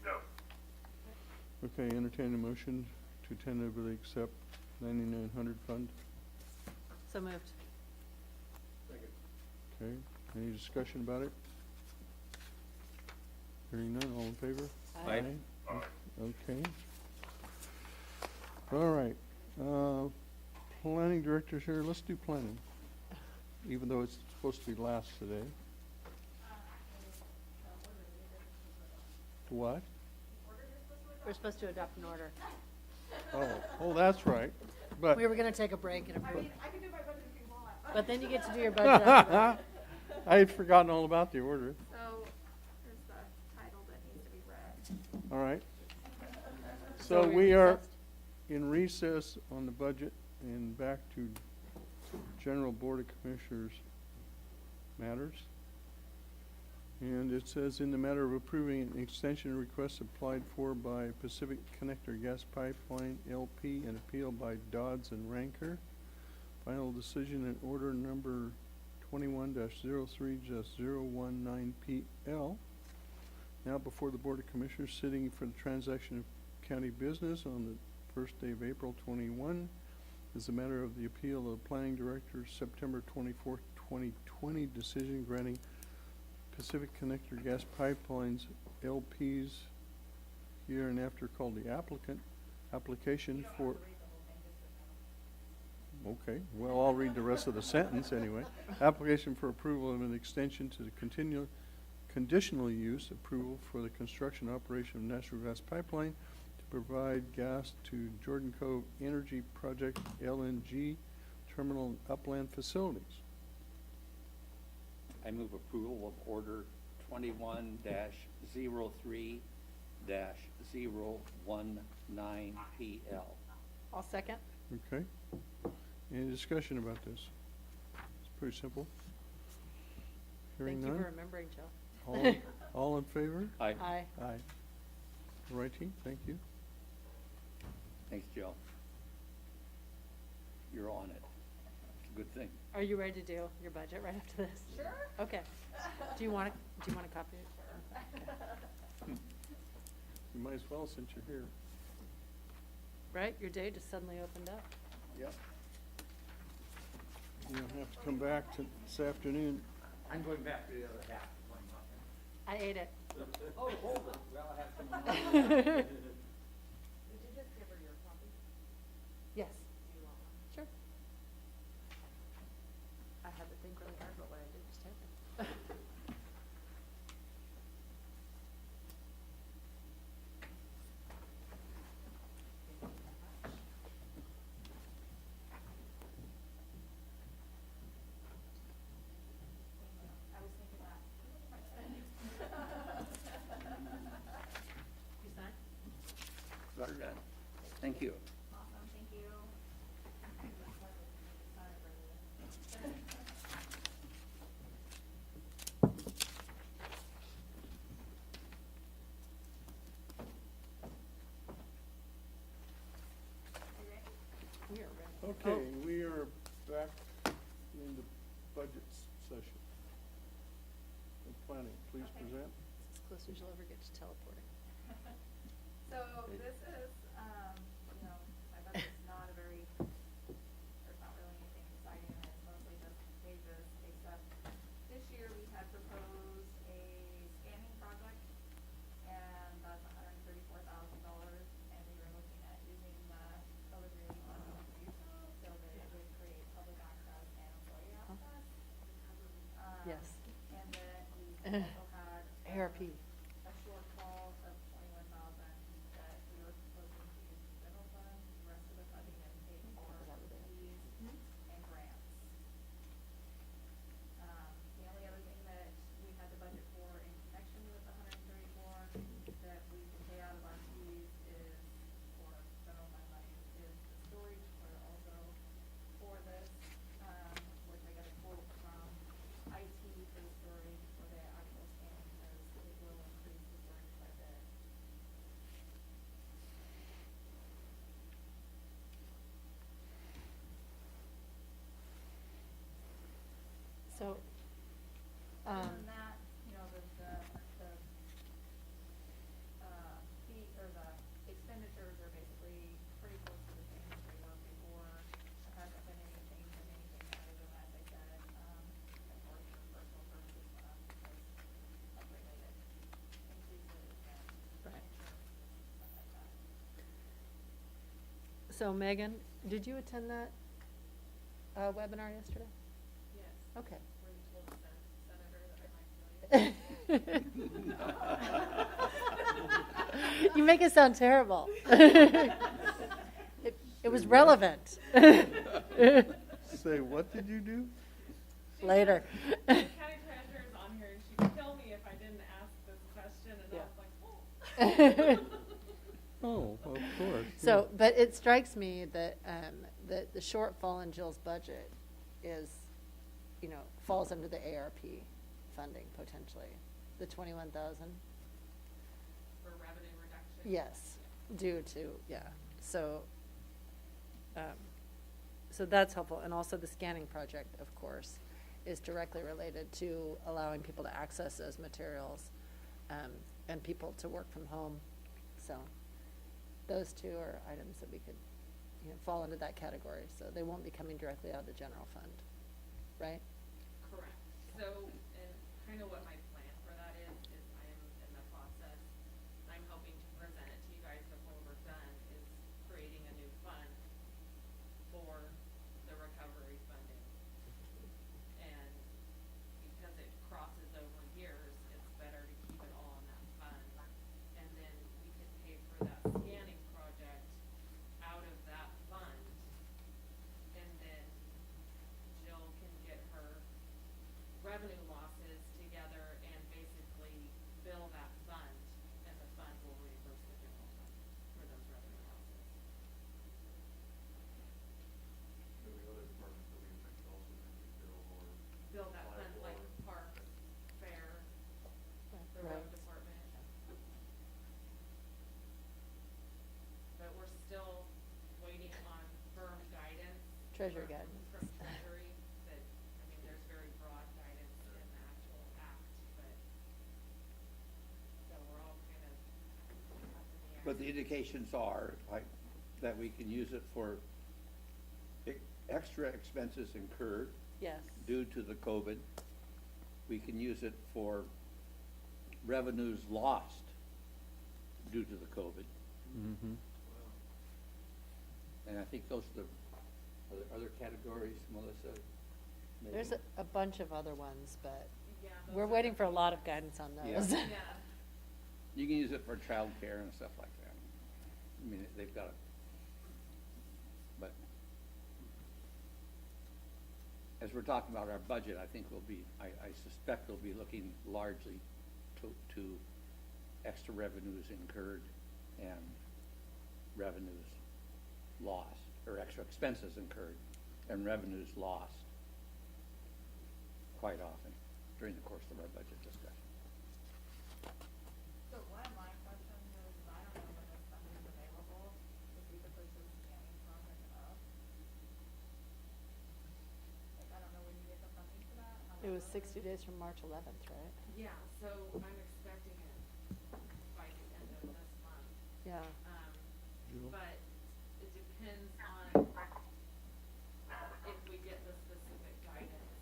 No. Okay, entertain a motion to tentatively accept 9,900 fund. So moved. Okay, any discussion about it? Hearing none, all in favor? Aye. Aye. Okay. All right, planning director's here, let's do planning. Even though it's supposed to be last today. What? We're supposed to adopt an order. Oh, that's right, but. We were gonna take a break and approve, I can do my budget if you want. but then you get to do your budget after that. I had forgotten all about the order. So, there's the title that needs to be read. All right. So So we we are recessed? in recess on the budget and back to general board of commissioners matters. And it says in the matter of approving an extension request applied for by Pacific Connector Gas Pipeline LP and appeal by Dodds and Ranker. Final decision in order number 21-03-019 PL. Now before the Board of Commissioners sitting for the transaction of county business on the first day of April 21 is the matter of the appeal of the Planning Director's September 24th, 2020 decision granting Pacific Connector Gas Pipelines LPs, here and after called the applicant, application for. Okay, well, I'll read the rest of the sentence anyway. Application for approval of an extension to the conditional use approval for the construction operation of natural gas pipeline to provide gas to Jordan Cove Energy Project LNG terminal and upland facilities. I move approval of order 21-03-019 PL. I'll second. Okay. Any discussion about this? It's pretty simple. Hearing Thank you for none? remembering, Joe. All in favor? Aye. Aye. Aye. Righty, thank you. Thanks, Joe. You're on it. It's a good thing. Are you ready to do your budget right after this? Sure. Okay. Do you want a copy? You might as well since you're here. Right, your day just suddenly opened up. Yep. You don't have to come back to this afternoon. I'm going back to the other half. I ate it. Oh, hold it. Well, I have some. Did you just give her your copy? Yes, Do you want one? sure. I had to think really hard about what I did, just type it. I was thinking that. You sign? Got her done. Thank you. Awesome, thank you. We are ready. Okay, we are back in the budget session. And planning, please Okay. present. It's as close as you'll ever get to teleporting. So this is, you know, my budget's not also had. ARP. A shortfall of 21,000 that we were proposing to use the general fund, the rest of the funding and pay for fees and grants. The only other thing that we had the budget for in connection with the 134 that we can pay out of our fees is, or general fund money, is the storage for also for this, which I got a quote from IT for the storage for the actual scanning, because it will increase the storage quite a bit. So, Other than that, you know, the fee, or the expenditures are basically pretty close to the same as they were before. There hasn't been any change in anything other than, as I said, of course, your personal purchases went up because of related increases and Right. insurance, stuff like that. so Megan, did you attend that webinar yesterday? Yes. Okay. Were you told the senator that I might kill you? You make it sound terrible. It was relevant. Say, what did you do? Later. The county treasurer is on here and she would kill me if I didn't ask this question, and I was like, oh. Oh, of course. So, but it strikes me that, that the shortfall in Jill's budget is, you know, falls under the ARP funding potentially, the 21,000. For revenue reduction. Yes, due to, yeah, so, so that's helpful, and also the scanning project, of course, is directly related to allowing people to access those materials, and people to work from home, so those two are items that we could, you know, fall into that category, so they won't be coming directly out of the general fund, right? Correct. So, and kind of what my plan for that is I am in the process, I'm hoping to present it to you guys before we're done, is creating a new fund for the recovery funding. And because it crosses over years, it's better to keep it all in that fund. And then we could pay for that scanning project out of that fund. And then Jill can get her revenue losses together and basically bill that fund, and the fund will reimburse the general fund for those revenue losses. Maybe other departments that we can also maybe bill or. Bill that fund like parks, fair, the road Roads. department. But we're still waiting on firm guidance. Treasury from- guidance. From Treasury, that, I mean, there's very broad guidance in the actual act, but, so we're all kind of up in the air. But the indications are, like, that we can use it for extra expenses incurred Yes. due to the COVID. We can use it for revenues lost due to the COVID. Mm-hmm. And I think those are the, are there other categories, Melissa? Maybe? There's a bunch of other ones, but Yeah, those we're are waiting the for a main lot of ones. guidance on Yeah. those. Yeah. You can use it for childcare and stuff like that. I mean, they've got it. But as we're talking about our budget, I think we'll be, I suspect we'll be looking largely to extra revenues incurred and revenues lost, or extra expenses incurred and revenues lost quite often during the course of our budget discussion. So one of my questions is, I don't know when this funding is available, if we could push this scanning project up. Like, I don't know when you get the funding for that. how It long was 60 days from March 11th, right? Yeah, so I'm expecting it by the end of this month. Yeah. But it depends on if we get the specific guidance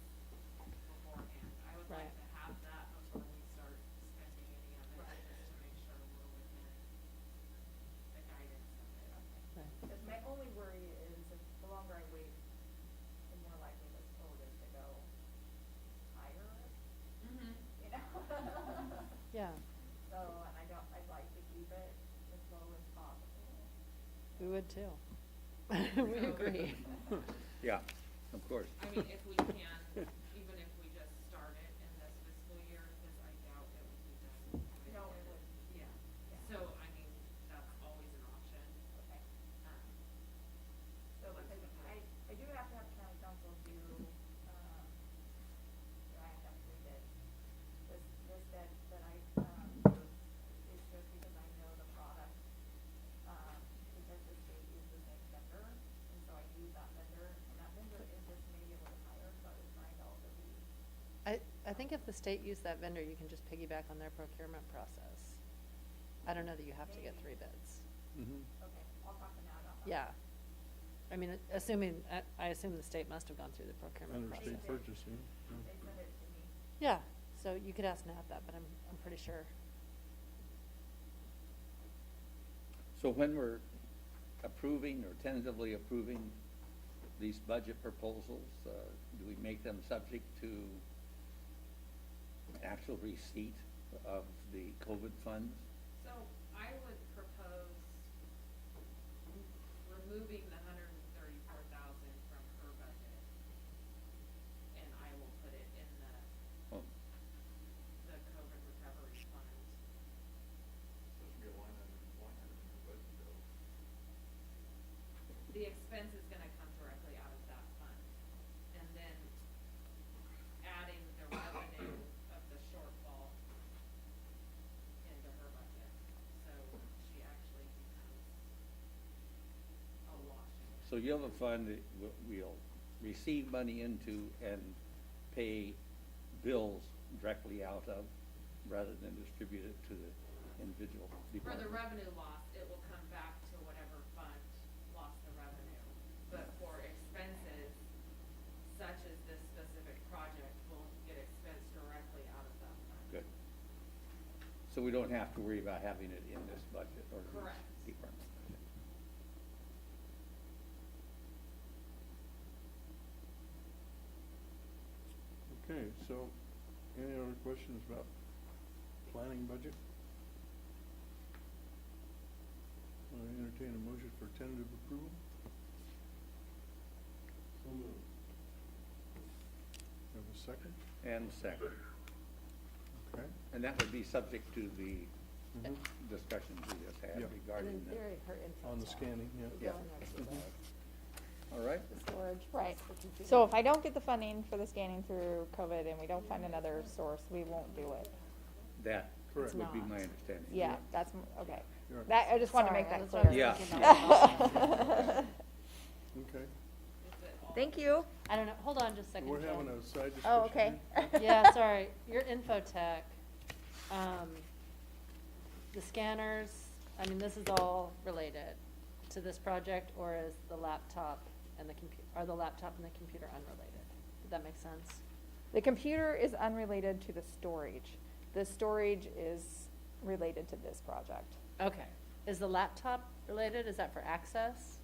beforehand. I would like Right. to have that before we start spending any of it, just to make sure we're within the guidance of it. Right. Because my only worry is if the longer I wait, the more likely this code is to go higher, you know? too. We agree. Yeah, of course. I mean, if we can, even if we just start it in this fiscal year, because I doubt it would be done. No, it would. Yeah, so, I mean, that's always an option. Okay. Um, So, because I do have to have county council do, I have to have 3 bids. This bid that I, is just because I know the product, because the state uses the same vendor, and so I use that vendor, and that vendor is just maybe a little higher, so I was trying to also be, I think if the state used that vendor, you can just piggyback on their procurement process. I don't know that you have to get 3 bids. Mhm. okay, I'll talk to Matt about that. Yeah. I mean, assuming, I assume the state must have gone through the procurement Under process. state purchasing. yeah. They sent it to me. Yeah, so you could ask Nat that, but I'm pretty sure. So when we're approving or tentatively approving these budget proposals, do we make them subject to actual receipt of the COVID funds? So I would propose removing the 134,000 from her budget. And I will put it in Oh, the COVID recovery fund. So it should be a line item in the budget though. The expense is gonna come directly out of that fund. And then adding the revenue of the shortfall into her budget. So she actually becomes a wash. so you have a fund that we'll receive money into and pay bills directly out of, rather than distribute it to the individual For department? the revenue loss, it will come back to whatever fund lost the revenue. But for expenses, such as this specific project, will get expensed directly out of that fund. Good. So we don't have to worry about having it in this budget or this Correct. department budget. Okay, so any other questions about planning budget? I entertain a motion for tentative approval. So moved. Have a second? And second, Okay. and that would be subject to the Mhm. discussions we just had Yeah. And regarding in the, theory, her info. On the scanning, yeah. Yeah. all right? The storage. Right. plus the computer. So if I don't get the funding for the scanning through COVID and we don't find another source, we won't do it. That Correct. would be not. my understanding. Yeah, that's, okay. You're right. That, I just wanted to Sorry, make that that's what I was clear. Yeah. thinking about. Okay. Is it all? Thank you. I don't know, hold on just a second, We're Jen. having a side discussion. Oh, okay. here. Yeah, sorry, your infotech, the scanners, I mean, this is all related to this project, or is the laptop and the are the laptop and the computer unrelated? Did that make sense? The computer is unrelated to the storage. The storage is related to this project. Okay, is the laptop related, is that for access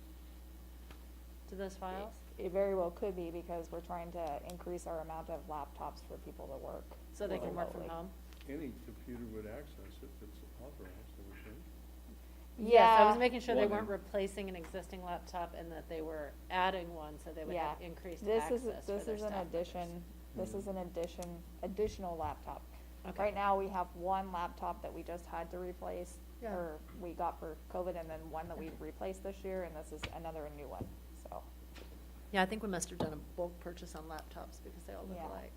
to those files? It very well could be because we're trying to increase our amount of laptops for people to work. So they can work from remotely. home? Any computer would access it if it's authorized, I would think. Yes, I was Yeah. making sure they One- weren't replacing an existing laptop and that they were adding one, so they would Yeah. have increased This access is, for this their is an staff addition, this is an additional laptop. Okay. Right now, we have one laptop that we just had to replace, Yeah. or we got for COVID, and then one that we replaced this year, and this is another new one, so. Yeah, I think we must have done a bulk purchase on laptops because they all look Yeah. alike.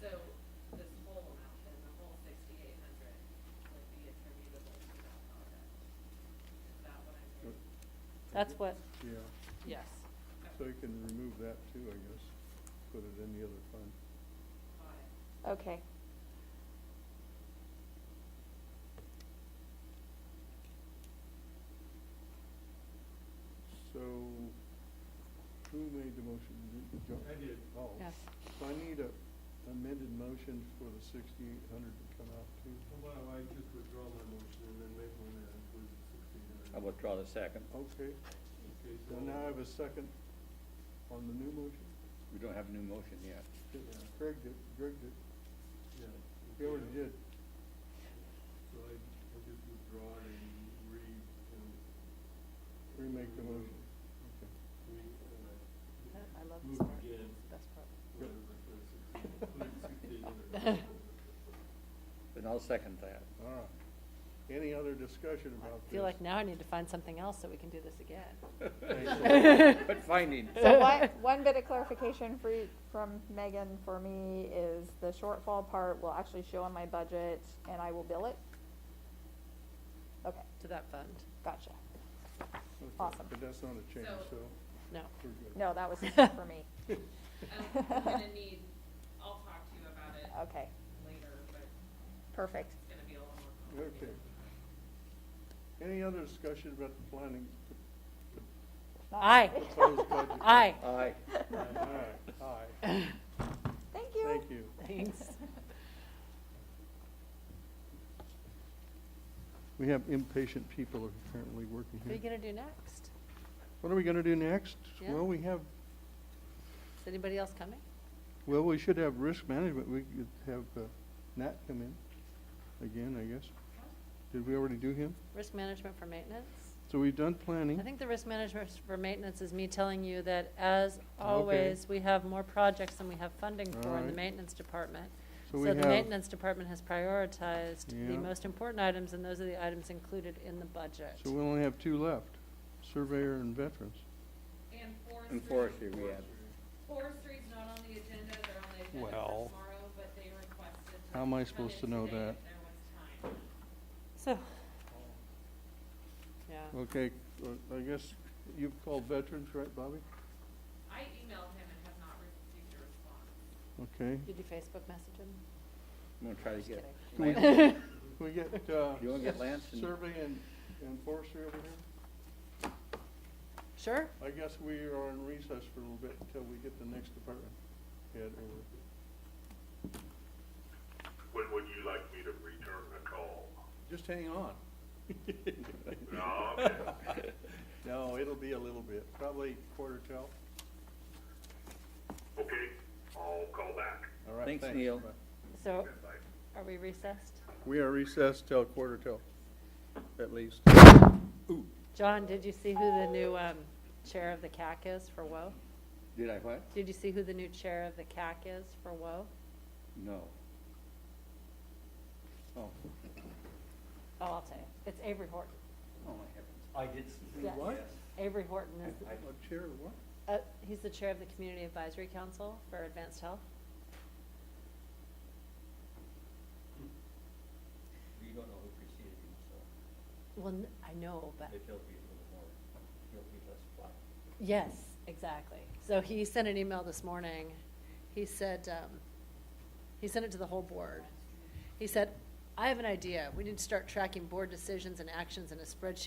So this whole amount, then the whole 6,800 would be attributable to that project. Is that what I'm hearing? That's what, Yeah, yes. so you can remove that too, I guess, put it in the other fund. Got it. Okay. So, who made the motion? Joe? I did. Oh. Yes. So I need a amended motion for the 6,800 to come out too. How about I just withdraw my motion and then make one that includes the 1,600? I withdraw the second. Okay, Okay, so now I have a second on the new motion. We don't have a new motion yet. Greg did, Yeah. he already did. So I just withdraw it and remake the motion. Okay. I love this Move part. again. It's the best part. Whatever. And I'll second that. All right. Any other discussion about I this? feel like now I need to find something else so we can do this again. But finding. So one bit of clarification from Megan for me is the shortfall part will actually show on my budget and I will bill it? Okay, To that fund. gotcha. Okay, Awesome. But that's not a change, so No. we're good. No, that was for me. I'm gonna need, I'll talk to you about it Okay, later, but perfect. it's gonna be a little more complicated. Okay. Any other discussion about the planning? Aye. Proposed budget? Aye. Aye. All right, aye. Thank you. Thank you. Thanks. We have impatient people apparently working What are you here. gonna do next? What are we gonna do next? Yeah. Well, we have, Is anybody else coming? well, we should have risk management. We could have Nat come in again, I guess. Did we already do him? Risk management for maintenance? So we've done planning. I think the risk management for maintenance is me telling you that as always, we have more projects than we have funding for in the Alright. maintenance department. So So we the have, maintenance department has prioritized the Yeah. most important items, and those are the items included in the budget. so we only have two left, surveyor and veterans. And forestry. And forestry, we have. Forestry's not on the agenda, they're on the agenda for Well, tomorrow, but they requested to how am I come supposed in to know today that? if there was time. So, yeah. Okay, I guess you've called veterans, right, Bobby? I emailed him and have not received a response. Okay. Did you Facebook message him? I'm gonna try to Just get. kidding. Lance. Can we get, You wanna get Lance and- survey and forestry over here? Sure. I guess we are in recess for a little bit until we get the next department head over. When would you like me to return the call? Just hang on. No, okay. No, it'll be a little bit, probably quarter till. Okay, I'll call back. All right, Thanks, thanks. Neil. Bye. So, Bye. are we recessed? We are recessed till quarter till, at least. John, did you see who the new chair of the CAC is for WO? Did I what? Did you see who the new chair of the CAC is for WO? No. Oh, Oh, I'll tell you. It's Avery Horton. oh my heavens. I did see. Yes. What? Avery Horton is, A chair of what? he's the chair of the Community Advisory Council for Advanced Health. You don't know who preceded him, so Well, I know, but, if he'll be a little more, he'll be less flat. yes, exactly. So he sent an email this morning. He said, he sent it to the whole board. He said, I have an idea. We need to start tracking board decisions and actions in a spreadsheet